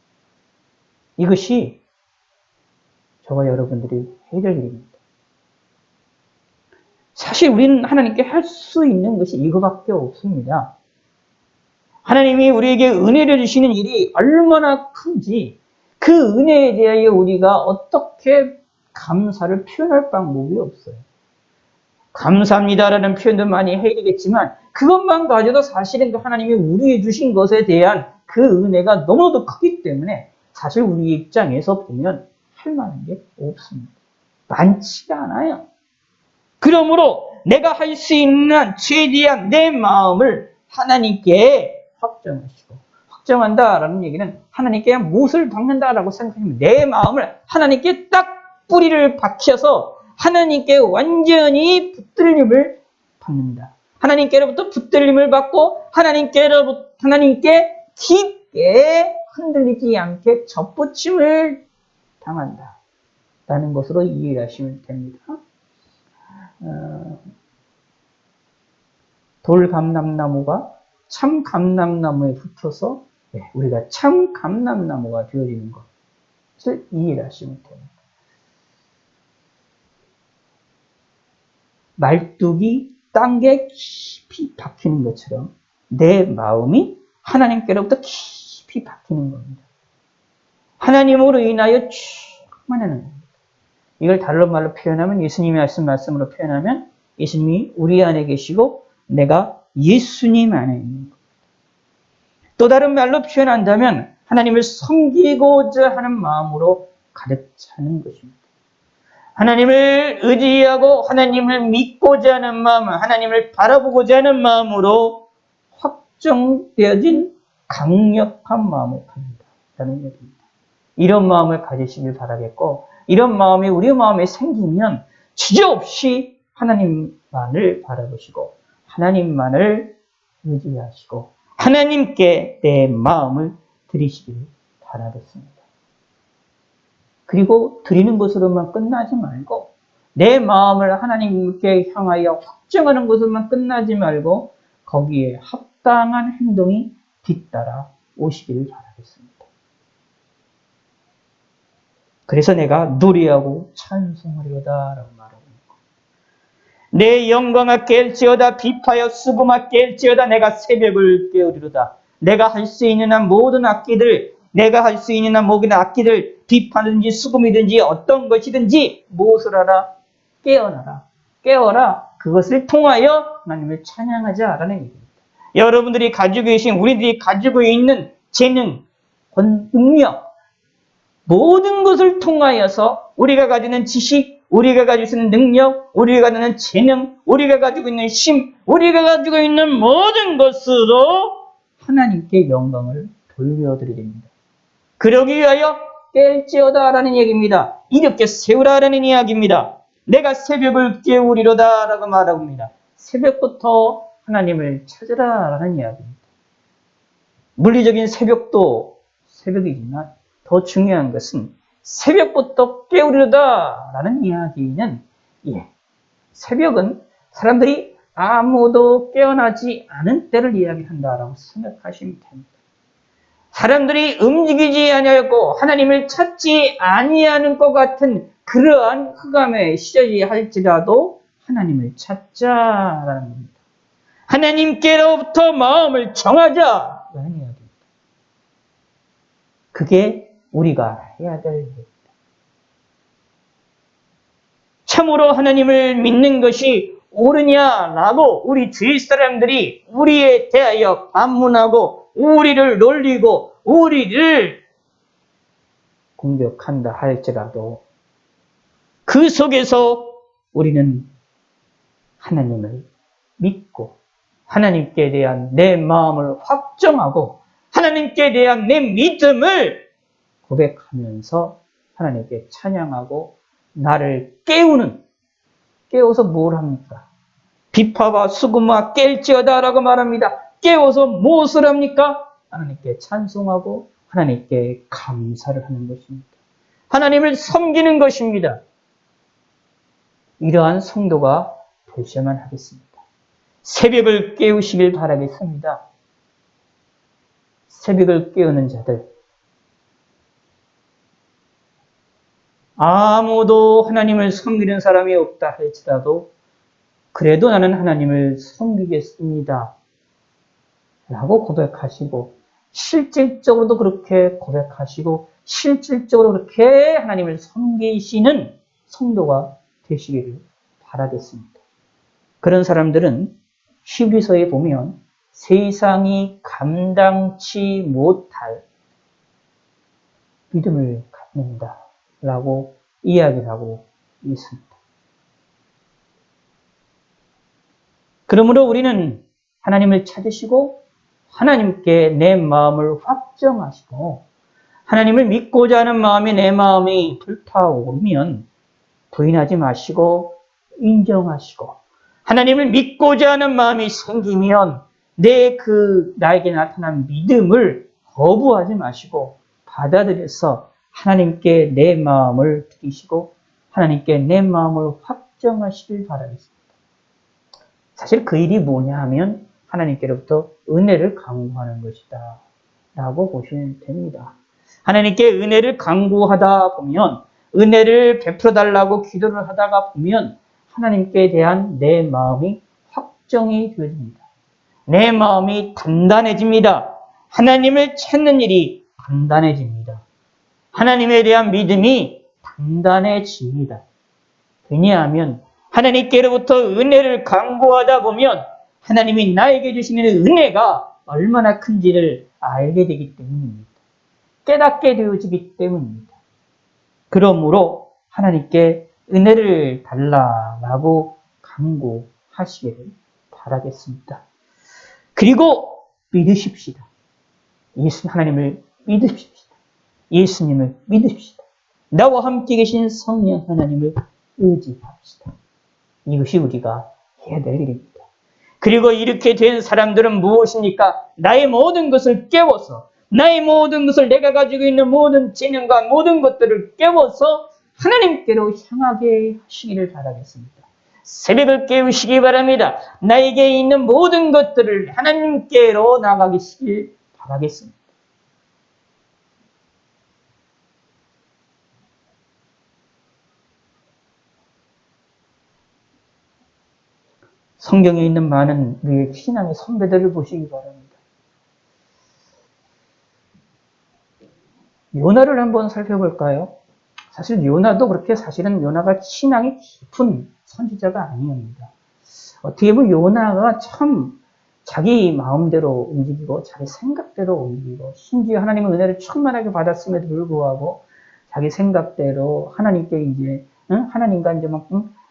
이것이 저와 여러분들이 해야 될 일입니다. 사실 우리는 하나님께 할 수 있는 것이 이거밖에 없습니다. 하나님이 우리에게 은혜를 주시는 일이 얼마나 큰지, 그 은혜에 대하여 우리가 어떻게 감사를 표현할 방법이 없어요. 감사합니다라는 표현도 많이 해야 되겠지만 그것만 가져도 사실은 하나님이 우리에게 주신 것에 대한 그 은혜가 너무나도 크기 때문에 사실 우리 입장에서 보면 할 만한 게 없습니다. 많지가 않아요. 그러므로 내가 할 수 있는 최대한 내 마음을 하나님께 확정하시고, 확정한다라는 얘기는 하나님께 못을 박는다라고 생각하면 내 마음을 하나님께 딱 뿌리를 박혀서 하나님께 완전히 붙들림을 받는다. 하나님께로부터 붙들림을 받고 하나님께 깊게 흔들리지 않게 접붙임을 당한다. 라는 것으로 이해하시면 됩니다. 돌감람나무가 참 감람나무에 붙어서 우리가 참 감람나무가 되어지는 것을 이해하시면 됩니다. 말뚝이 땅에 깊이 박히는 것처럼 내 마음이 하나님께로부터 깊이 박히는 겁니다. 하나님으로 인하여 충만하는 겁니다. 이걸 다른 말로 표현하면, 예수님의 말씀으로 표현하면 예수님이 우리 안에 계시고 내가 예수님 안에 있는 겁니다. 또 다른 말로 표현한다면 하나님을 섬기고자 하는 마음으로 가득 차는 것입니다. 하나님을 의지하고 하나님을 믿고자 하는 마음, 하나님을 바라보고자 하는 마음으로 확정되어진 강력한 마음을 가진다는 얘기입니다. 이런 마음을 가지시길 바라겠고, 이런 마음이 우리 마음에 생기면 주저없이 하나님만을 바라보시고 하나님만을 의지하시고 하나님께 내 마음을 드리시길 바라겠습니다. 그리고 드리는 것으로만 끝나지 말고 내 마음을 하나님께 향하여 확정하는 것으로만 끝나지 말고 거기에 합당한 행동이 뒤따라 오시길 바라겠습니다. 그래서 내가 노래하고 찬송하리로다 라고 말하고 있고, 내 영광아 깰지어다, 비파여 수금아 깰지어다, 내가 새벽을 깨우리로다. 내가 할 수 있는 한 모든 악기들, 비파든지 수금이든지 어떤 것이든지 무엇을 하라? 깨어라. 그것을 통하여 하나님을 찬양하자라는 얘기입니다. 여러분들이 가지고 계신, 우리들이 가지고 있는 재능, 능력, 모든 것을 통하여서 우리가 가지는 지식, 우리가 가지고 있는 능력, 우리가 가지는 재능, 우리가 가지고 있는 힘, 우리가 가지고 있는 모든 것으로 하나님께 영광을 돌려드려야 됩니다. 그러기 위하여 깰지어다 라는 얘기입니다. 이렇게 세우라라는 이야기입니다. 내가 새벽을 깨우리로다 라고 말합니다. 새벽부터 하나님을 찾으라 라는 이야기입니다. 물리적인 새벽도 새벽이지만 더 중요한 것은 새벽부터 깨우리로다 라는 이야기는, 새벽은 사람들이 아무도 깨어나지 않은 때를 이야기한다라고 생각하시면 됩니다. 사람들이 움직이지 아니하였고 하나님을 찾지 아니하는 것 같은 그러한 흑암의 시절이 할지라도 하나님을 찾자라는 겁니다. 하나님께로부터 마음을 정하자라는 이야기입니다. 그게 우리가 해야 될 일입니다. 참으로 하나님을 믿는 것이 옳으냐라고 우리 주위 사람들이 우리에 대하여 반문하고 우리를 놀리고 우리를 공격한다 할지라도 그 속에서 우리는 하나님을 믿고 하나님께 대한 내 마음을 확정하고 하나님께 대한 내 믿음을 고백하면서 하나님께 찬양하고 나를 깨워서 뭘 합니까? 비파와 수금아 깰지어다 라고 말합니다. 깨워서 무엇을 합니까? 하나님께 찬송하고 하나님께 감사를 하는 것입니다. 하나님을 섬기는 것입니다. 이러한 성도가 되셔야만 하겠습니다. 새벽을 깨우시길 바라겠습니다. 새벽을 깨우는 자들, 아무도 하나님을 섬기는 사람이 없다 할지라도 그래도 나는 하나님을 섬기겠습니다 라고 고백하시고 실질적으로도 그렇게 고백하시고 실질적으로 그렇게 하나님을 섬기시는 성도가 되시기를 바라겠습니다. 그런 사람들은 히브리서에 보면 세상이 감당치 못할 믿음을 갖는다 라고 이야기를 하고 있습니다. 그러므로 우리는 하나님을 찾으시고 하나님께 내 마음을 확정하시고 하나님을 믿고자 하는 마음이 내 마음이 불타오르면 부인하지 마시고 인정하시고 하나님을 믿고자 하는 마음이 생기면 나에게 나타난 믿음을 거부하지 마시고 받아들여서 하나님께 내 마음을 드리시고 하나님께 내 마음을 확정하시길 바라겠습니다. 사실 그 일이 뭐냐 하면 하나님께로부터 은혜를 강구하는 것이다 라고 보시면 됩니다. 하나님께 은혜를 강구하다 보면 은혜를 베풀어 달라고 기도를 하다가 보면 하나님께 대한 내 마음이 확정이 되어집니다. 내 마음이 단단해집니다. 하나님을 찾는 일이 단단해집니다. 하나님에 대한 믿음이 단단해집니다. 왜냐하면 하나님께로부터 은혜를 강구하다 보면 하나님이 나에게 주시는 은혜가 얼마나 큰지를 알게 되기 때문입니다. 깨닫게 되어지기 때문입니다. 그러므로 하나님께 은혜를 달라라고 강구하시기를 바라겠습니다. 그리고 믿으십시다. 하나님을 믿으십시다. 예수님을 믿으십시다. 나와 함께 계신 성령 하나님을 의지합시다. 이것이 우리가 해야 될 일입니다. 그리고 이렇게 된 사람들은 무엇입니까? 나의 모든 것을 깨워서 나의 모든 것을 내가 가지고 있는 모든 재능과 모든 것들을 깨워서 하나님께로 향하게 하시기를 바라겠습니다. 새벽을 깨우시기 바랍니다. 나에게 있는 모든 것들을 하나님께로 나가시길 바라겠습니다. 성경에 있는 많은 우리의 신앙의 선배들을 보시기 바랍니다. 요나를 한번 살펴볼까요? 사실 요나도 그렇게 사실은 요나가 신앙이 깊은 선지자가 아니었습니다. 어떻게 보면 요나가 참 자기 마음대로 움직이고 자기 생각대로 움직이고 심지어 하나님의 은혜를 충만하게 받았음에도 불구하고 자기 생각대로 하나님께 이제 하나님과 이제 막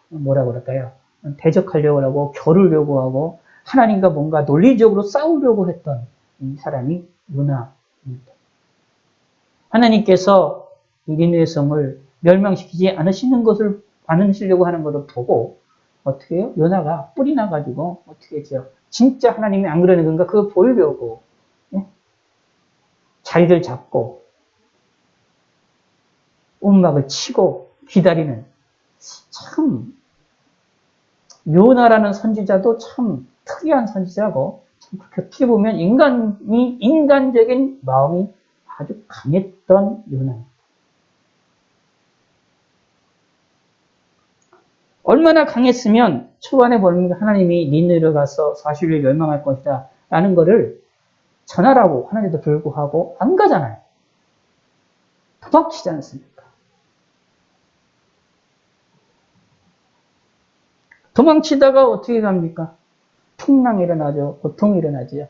뭐라 그럴까요? 대적하려고 하고 겨루려고 하고 하나님과 뭔가 논리적으로 싸우려고 했던 이 사람이 요나입니다. 하나님께서 이 니느웨 성을 멸망시키지 않으시려고 하는 것을 보고 어떻게 해요? 요나가 뿔이 나가지고 어떻게 했죠? 진짜 하나님이 안 그러는 건가? 그거 보이려고 자리를 잡고 움막을 치고 기다리는 참 요나라는 선지자도 참 특이한 선지자고 어떻게 보면 인간적인 마음이 아주 강했던 요나입니다. 얼마나 강했으면 초반에 보면 하나님이 니느웨로 가서 40일 멸망할 것이다 라는 것을 전하라고 하는데도 불구하고 안 가잖아요. 도망치지 않습니까? 도망치다가 어떻게 갑니까? 풍랑이 일어나죠. 고통이 일어나죠.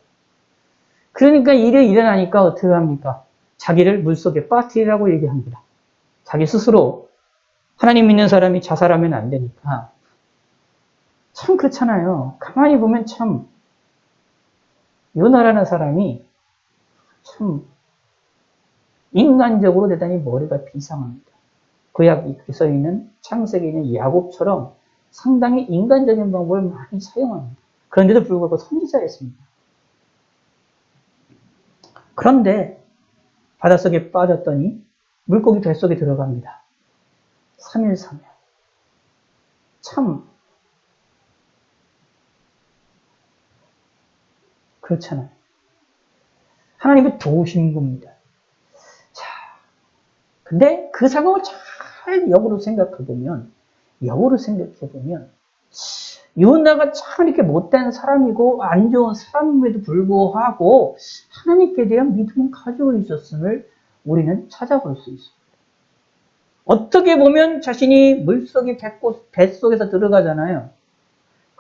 그러니까 일이 일어나니까 어떻게 합니까? 자기를 물속에 빠뜨리라고 얘기합니다. 자기 스스로 하나님 믿는 사람이 자살하면 안 되니까. 참 그렇잖아요. 가만히 보면 참 요나라는 사람이 참 인간적으로 대단히 머리가 비상합니다. 구약에 써있는 창세기에 있는 야곱처럼 상당히 인간적인 방법을 많이 사용합니다. 그런데도 불구하고 선지자였습니다. 그런데 바닷속에 빠졌더니 물고기 뱃속에 들어갑니다. 3일 3일. 참 그렇잖아요. 하나님은 도우신 겁니다. 자, 근데 그 상황을 잘 역으로 생각해보면 요나가 참 이렇게 못된 사람이고 안 좋은 사람임에도 불구하고 하나님께 대한 믿음을 가지고 있었음을 우리는 찾아볼 수 있습니다. 어떻게 보면 자신이 물속에 뱃속에서 들어가잖아요.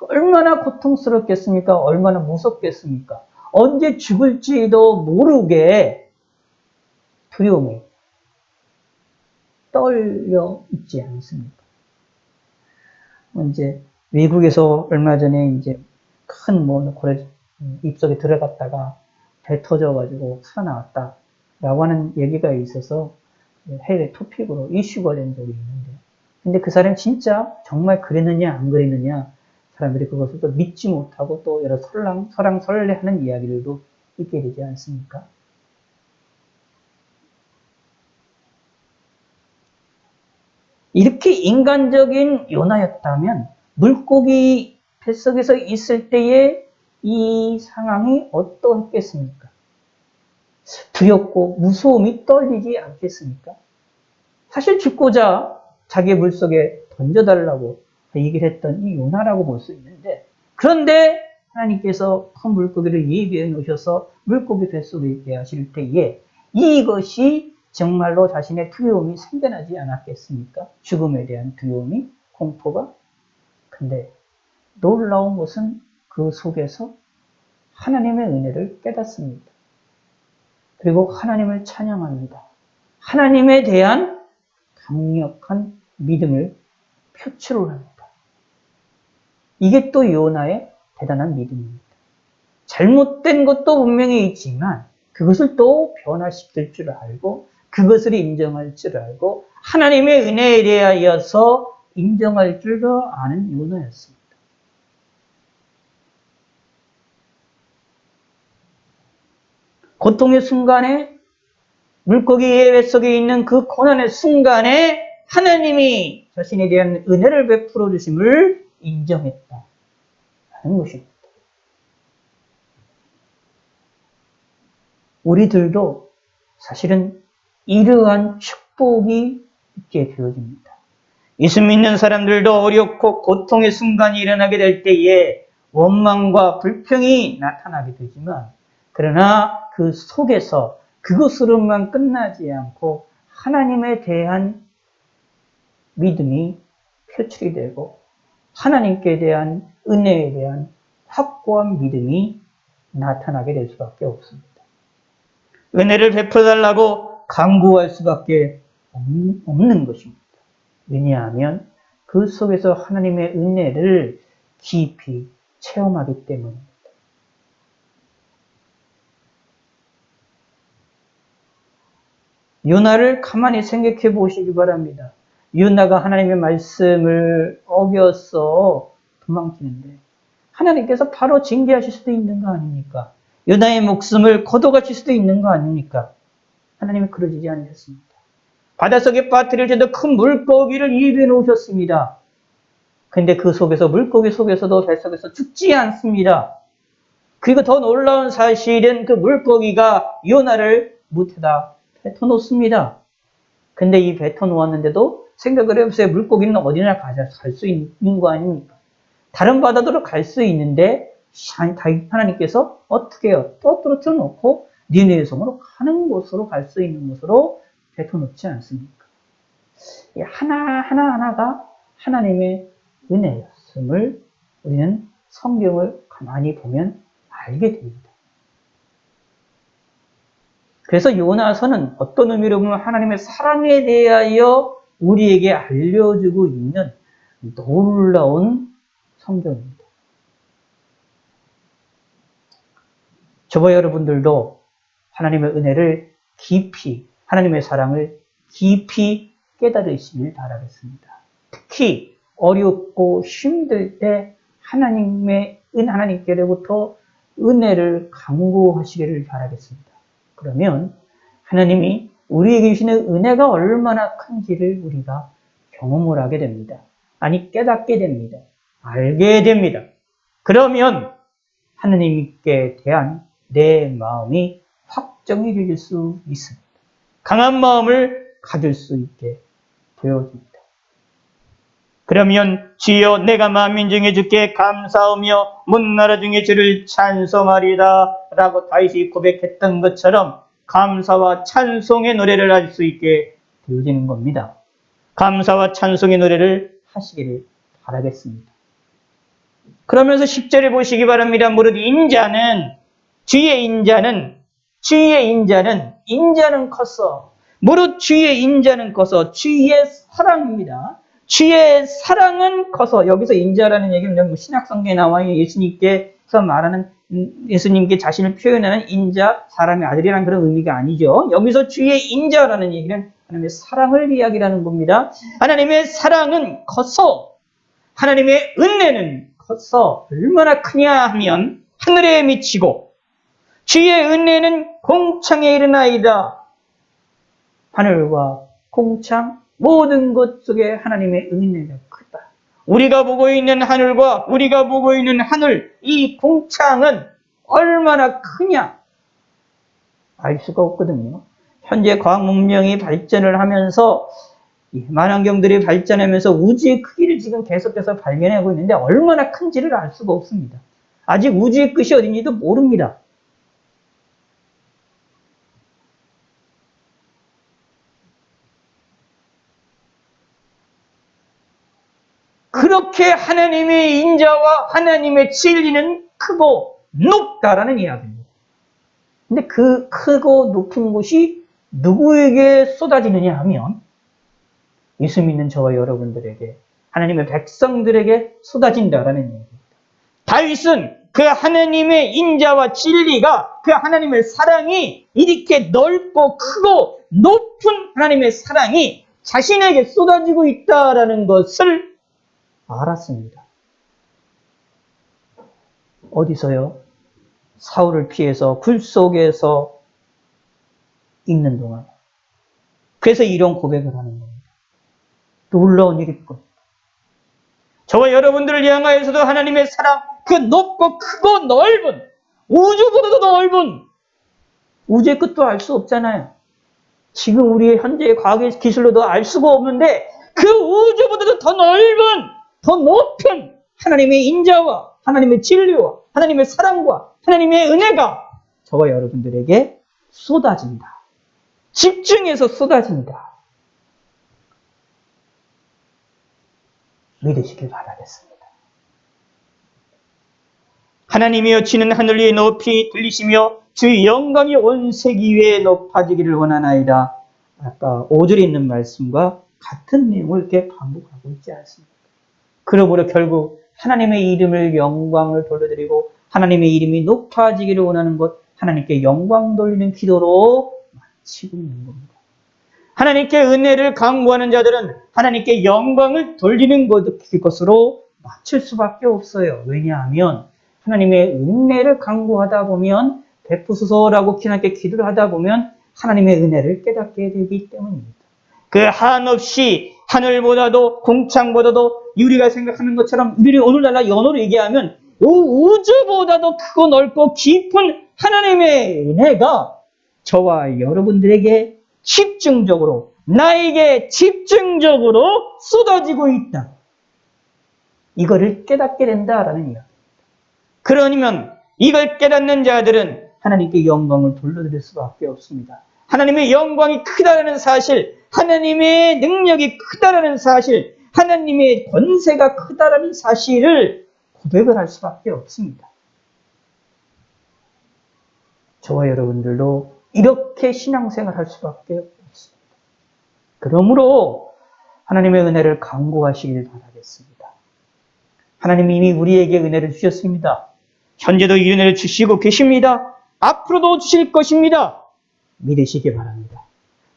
얼마나 고통스럽겠습니까? 얼마나 무섭겠습니까? 언제 죽을지도 모르게 두려움에 떨려 있지 않습니까? 이제 외국에서 얼마 전에 이제 큰 고래 입속에 들어갔다가 배 터져가지고 살아나왔다라고 하는 얘기가 있어서 해외 토픽으로 이슈가 된 적이 있는데, 근데 그 사람이 진짜 정말 그랬느냐 안 그랬느냐 사람들이 그것을 또 믿지 못하고 또 여러 설랑설레하는 이야기들도 있게 되지 않습니까? 이렇게 인간적인 요나였다면 물고기 뱃속에서 있을 때의 이 상황이 어떠했겠습니까? 두렵고 무서움이 떨리지 않겠습니까? 사실 죽고자 자기 물속에 던져달라고 얘기를 했던 이 요나라고 볼 수 있는데, 그런데 하나님께서 큰 물고기를 예비해 놓으셔서 물고기 뱃속에 있게 하실 때에 이것이 정말로 자신의 두려움이 생겨나지 않았겠습니까? 죽음에 대한 두려움이, 공포가. 근데 놀라운 것은 그 속에서 하나님의 은혜를 깨닫습니다. 그리고 하나님을 찬양합니다. 하나님에 대한 강력한 믿음을 표출을 합니다. 이게 또 요나의 대단한 믿음입니다. 잘못된 것도 분명히 있지만 그것을 또 변화시킬 줄 알고 그것을 인정할 줄 알고 하나님의 은혜에 대하여서 인정할 줄도 아는 요나였습니다. 고통의 순간에, 물고기의 뱃속에 있는 그 고난의 순간에 하나님이 자신에 대한 은혜를 베풀어 주심을 인정했다 하는 것입니다. 우리들도 사실은 이러한 축복이 있게 되어집니다. 예수 믿는 사람들도 어렵고 고통의 순간이 일어나게 될 때에 원망과 불평이 나타나게 되지만, 그러나 그 속에서 그것으로만 끝나지 않고 하나님에 대한 믿음이 표출이 되고 하나님께 대한 은혜에 대한 확고한 믿음이 나타나게 될 수밖에 없습니다. 은혜를 베풀어달라고 강구할 수밖에 없는 것입니다. 왜냐하면 그 속에서 하나님의 은혜를 깊이 체험하기 때문입니다. 요나를 가만히 생각해 보시기 바랍니다. 요나가 하나님의 말씀을 어겨서 도망치는데 하나님께서 바로 징계하실 수도 있는 거 아닙니까? 요나의 목숨을 걷어가실 수도 있는 거 아닙니까? 하나님은 그러지 않으셨습니다. 바닷속에 빠뜨릴 때도 큰 물고기를 입에 놓으셨습니다. 근데 그 속에서, 물고기 속에서도 뱃속에서 죽지 않습니다. 그리고 더 놀라운 사실은 그 물고기가 요나를 못에다 뱉어놓습니다. 근데 이 뱉어놓았는데도 생각을 해보세요. 물고기는 어디나 갈 수 있는 거 아닙니까? 다른 바다로 갈 수 있는데 하나님께서 어떻게 해요? 또 떨어뜨려 놓고 니네의 성으로 가는 곳으로 갈 수 있는 곳으로 뱉어놓지 않습니까? 하나하나가 하나님의 은혜였음을 우리는 성경을 가만히 보면 알게 됩니다. 그래서 요나서는 어떤 의미로 보면 하나님의 사랑에 대하여 우리에게 알려주고 있는 놀라운 성경입니다. 저와 여러분들도 하나님의 은혜를 깊이, 하나님의 사랑을 깊이 깨달으시길 바라겠습니다. 특히 어렵고 힘들 때 하나님께로부터 은혜를 강구하시기를 바라겠습니다. 그러면 하나님이 우리에게 주시는 은혜가 얼마나 큰지를 우리가 경험을 하게 됩니다. 아니, 깨닫게 됩니다. 알게 됩니다. 그러면 하나님께 대한 내 마음이 확정이 될 수 있습니다. 강한 마음을 가질 수 있게 되어집니다. 그러면 주여 내가 만민 중에 주께 감사하며 문나라 중에 주를 찬송하리다 라고 다윗이 고백했던 것처럼 감사와 찬송의 노래를 할 수 있게 되어지는 겁니다. 감사와 찬송의 노래를 하시기를 바라겠습니다. 그러면서 10절을 보시기 바랍니다. 무릇 주의 인자는 커서 무릇 주의 인자는 커서 주의 사랑입니다. 주의 사랑은 커서 여기서 인자라는 얘기는 신약성경에 나와요. 예수님께 자신을 표현하는 인자, 사람의 아들이라는 그런 의미가 아니죠. 여기서 주의 인자라는 얘기는 하나님의 사랑을 이야기하는 겁니다. 하나님의 사랑은 커서 하나님의 은혜는 커서 얼마나 크냐 하면 하늘에 미치고 주의 은혜는 공창에 이르나이다. 하늘과 공창 모든 것 속에 하나님의 은혜가 크다. 우리가 보고 있는 하늘과 우리가 보고 있는 하늘, 이 공창은 얼마나 크냐 알 수가 없거든요. 현재 과학 문명이 발전을 하면서 만환경들이 발전하면서 우주의 크기를 지금 계속해서 발견하고 있는데 얼마나 큰지를 알 수가 없습니다. 아직 우주의 끝이 어딘지도 모릅니다. 그렇게 하나님의 인자와 하나님의 진리는 크고 높다라는 이야기입니다. 근데 그 크고 높은 곳이 누구에게 쏟아지느냐 하면 예수 믿는 저와 여러분들에게, 하나님의 백성들에게 쏟아진다라는 얘기입니다. 다윗은 그 하나님의 인자와 진리가, 그 하나님의 사랑이 이렇게 넓고 크고 높은 하나님의 사랑이 자신에게 쏟아지고 있다라는 것을 알았습니다. 어디서요? 사울을 피해서 굴 속에서 있는 동안. 그래서 이런 고백을 하는 겁니다. 놀라운 일일 겁니다. 저와 여러분들을 향하여서도 하나님의 사랑, 그 높고 크고 넓은, 우주보다도 넓은, 우주의 끝도 알 수 없잖아요. 지금 우리의 현재의 과학의 기술로도 알 수가 없는데 그 우주보다도 더 넓은, 더 높은 하나님의 인자와 하나님의 진리와 하나님의 사랑과 하나님의 은혜가 저와 여러분들에게 쏟아진다. 집중해서 쏟아진다. 믿으시길 바라겠습니다. 하나님이여 주는 하늘 위에 높이 들리시며 주의 영광이 온 세기 위에 높아지기를 원하나이다. 아까 5절에 있는 말씀과 같은 내용을 이렇게 반복하고 있지 않습니까? 그러므로 결국 하나님의 이름을 영광을 돌려드리고 하나님의 이름이 높아지기를 원하는 것, 하나님께 영광 돌리는 기도로 마치고 있는 겁니다. 하나님께 은혜를 강구하는 자들은 하나님께 영광을 돌리는 것으로 맞출 수밖에 없어요. 왜냐하면 하나님의 은혜를 강구하다 보면, 베푸소서라고 하나님께 기도를 하다 보면 하나님의 은혜를 깨닫게 되기 때문입니다. 그 한없이 하늘보다도 공창보다도 우리가 생각하는 것처럼, 우리 오늘날 연어로 얘기하면 우주보다도 크고 넓고 깊은 하나님의 은혜가 저와 여러분들에게 집중적으로, 나에게 집중적으로 쏟아지고 있다. 이거를 깨닫게 된다라는 이야기입니다. 그러면 이걸 깨닫는 자들은 하나님께 영광을 돌려드릴 수밖에 없습니다. 하나님의 영광이 크다라는 사실, 하나님의 능력이 크다라는 사실, 하나님의 권세가 크다라는 사실을 고백을 할 수밖에 없습니다. 저와 여러분들도 이렇게 신앙생활 할 수밖에 없습니다. 그러므로 하나님의 은혜를 간구하시길 바라겠습니다. 하나님이 이미 우리에게 은혜를 주셨습니다. 현재도 이 은혜를 주시고 계십니다. 앞으로도 주실 것입니다. 믿으시기 바랍니다.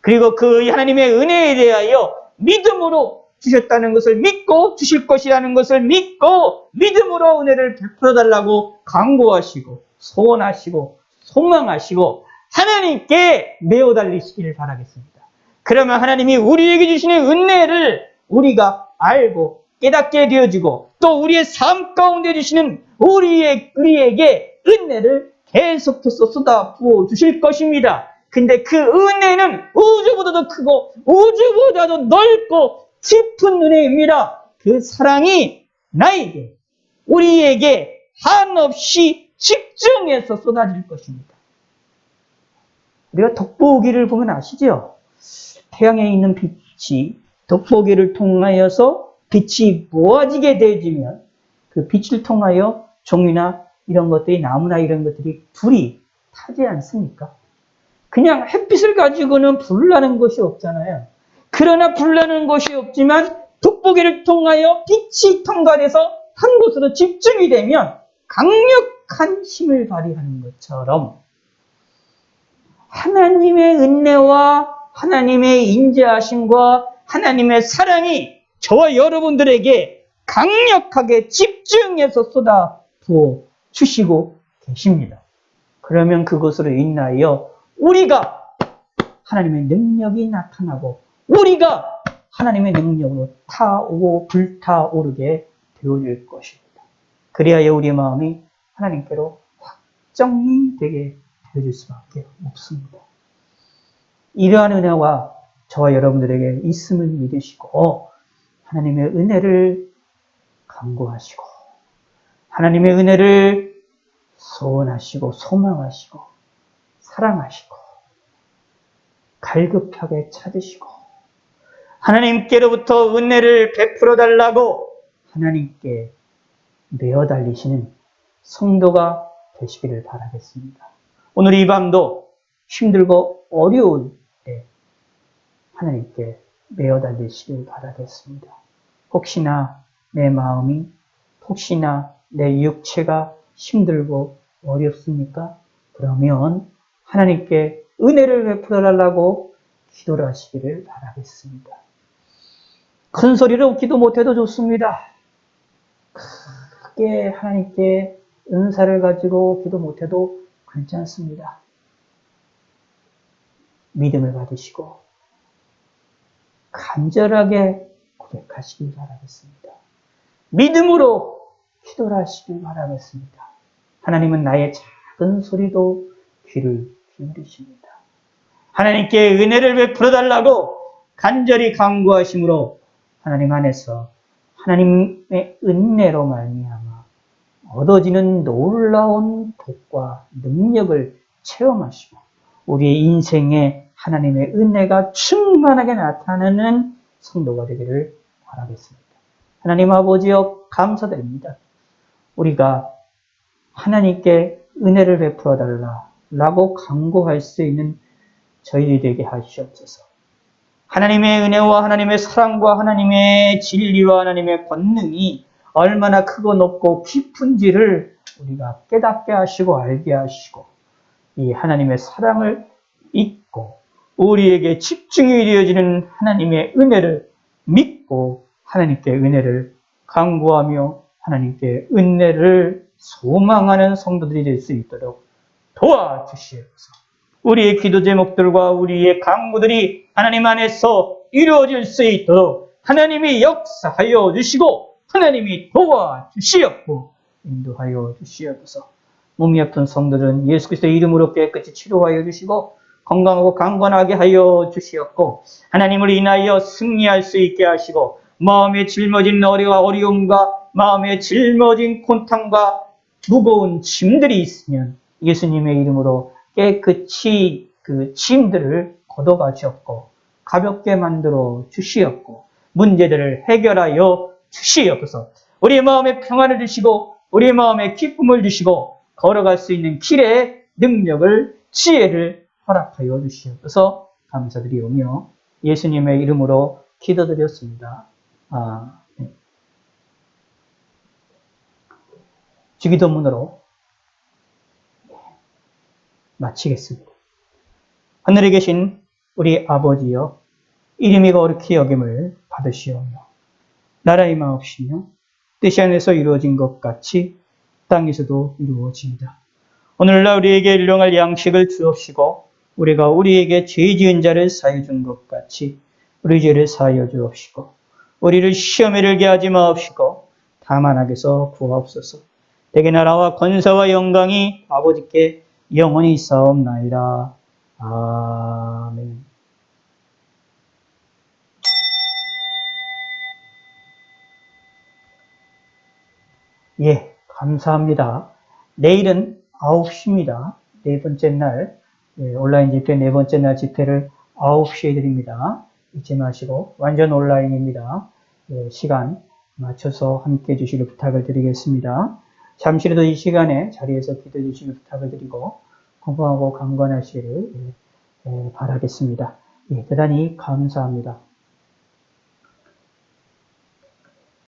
그리고 그 하나님의 은혜에 대하여 믿음으로 주셨다는 것을 믿고 주실 것이라는 것을 믿고 믿음으로 은혜를 베풀어 달라고 간구하시고 소원하시고 소망하시고 하나님께 내어 달리시기를 바라겠습니다. 그러면 하나님이 우리에게 주시는 은혜를 우리가 알고 깨닫게 되어지고 또 우리의 삶 가운데 주시는 우리에게 은혜를 계속해서 쏟아 부어 주실 것입니다. 근데 그 은혜는 우주보다도 크고 우주보다도 넓고 깊은 은혜입니다. 그 사랑이 나에게 우리에게 한없이 집중해서 쏟아질 것입니다. 우리가 돋보기를 보면 아시죠? 태양에 있는 빛이 돋보기를 통하여서 빛이 모아지게 되어지면 그 빛을 통하여 종이나 이런 것들이 나무나 이런 것들이 불이 타지 않습니까? 그냥 햇빛을 가지고는 불나는 것이 없잖아요. 그러나 불나는 것이 없지만 돋보기를 통하여 빛이 통과돼서 한 곳으로 집중이 되면 강력한 힘을 발휘하는 것처럼 하나님의 은혜와 하나님의 인자하심과 하나님의 사랑이 저와 여러분들에게 강력하게 집중해서 쏟아 부어 주시고 계십니다. 그러면 그것으로 인하여 우리가 하나님의 능력이 나타나고 우리가 하나님의 능력으로 타오고 불타오르게 되어질 것입니다. 그래야 우리의 마음이 하나님께로 확정이 되게 되어질 수밖에 없습니다. 이러한 은혜와 저와 여러분들에게 있음을 믿으시고 하나님의 은혜를 간구하시고 하나님의 은혜를 소원하시고 소망하시고 사랑하시고 갈급하게 찾으시고 하나님께로부터 은혜를 베풀어 달라고 하나님께 내어 달리시는 성도가 되시기를 바라겠습니다. 오늘 이 밤도 힘들고 어려울 때 하나님께 내어 달리시길 바라겠습니다. 혹시나 내 마음이, 혹시나 내 육체가 힘들고 어렵습니까? 그러면 하나님께 은혜를 베풀어 달라고 기도를 하시기를 바라겠습니다. 큰 소리로 기도 못해도 좋습니다. 크게 하나님께 은사를 가지고 기도 못해도 괜찮습니다. 믿음을 받으시고 간절하게 고백하시길 바라겠습니다. 믿음으로 기도를 하시길 바라겠습니다. 하나님은 나의 작은 소리도 귀를 기울이십니다. 하나님께 은혜를 베풀어 달라고 간절히 간구하심으로 하나님 안에서 하나님의 은혜로 말미암아 얻어지는 놀라운 복과 능력을 체험하시고 우리의 인생에 하나님의 은혜가 충만하게 나타나는 성도가 되기를 바라겠습니다. 하나님 아버지여 감사드립니다. 우리가 하나님께 은혜를 베풀어 달라고 간구할 수 있는 저희들이 되게 하시옵소서. 하나님의 은혜와 하나님의 사랑과 하나님의 진리와 하나님의 권능이 얼마나 크고 높고 깊은지를 우리가 깨닫게 하시고 알게 하시고 이 하나님의 사랑을 잊고 우리에게 집중이 되어지는 하나님의 은혜를 믿고 하나님께 은혜를 간구하며 하나님께 은혜를 소망하는 성도들이 될 수 있도록 도와주시옵소서. 우리의 기도 제목들과 우리의 간구들이 하나님 안에서 이루어질 수 있도록 하나님이 역사하여 주시고 하나님이 도와주시옵고 인도하여 주시옵소서. 몸이 아픈 성들은 예수 그리스도의 이름으로 깨끗이 치료하여 주시고 건강하고 강건하게 하여 주시옵고 하나님을 인하여 승리할 수 있게 하시고 마음에 짊어진 어려움과 마음에 짊어진 곤탕과 무거운 짐들이 있으면 예수님의 이름으로 깨끗이 그 짐들을 걷어가시옵고 가볍게 만들어 주시옵고 문제들을 해결하여 주시옵소서. 우리의 마음에 평안을 주시고 우리의 마음에 기쁨을 주시고 걸어갈 수 있는 길에 능력을 지혜를 허락하여 주시옵소서. 감사드리오며 예수님의 이름으로 기도드렸습니다. 네. 주기도문으로 마치겠습니다. 하늘에 계신 우리 아버지여, 이름이 거룩히 여김을 받으시오며 나라의 임하옵시며 뜻이 하늘에서 이루어진 것 같이 땅에서도 이루어집니다. 오늘날 우리에게 일용할 양식을 주옵시고 우리가 우리에게 죄 지은 자를 사하여 준 것 같이 우리 죄를 사하여 주옵시고 우리를 시험에 들게 하지 마옵시고 다만 악에서 구하옵소서. 대개 나라와 권세와 영광이 아버지께 영원히 있사옵나이다. 아멘. 예, 감사합니다. 내일은 9시입니다. 네 번째 날, 온라인 집회 네 번째 날 집회를 9시에 드립니다. 잊지 마시고 완전 온라인입니다. 시간 맞춰서 함께 해주시길 부탁을 드리겠습니다. 잠시라도 이 시간에 자리에서 기도해 주시길 부탁을 드리고 건강하고 강건하시기를 바라겠습니다. 예, 대단히 감사합니다.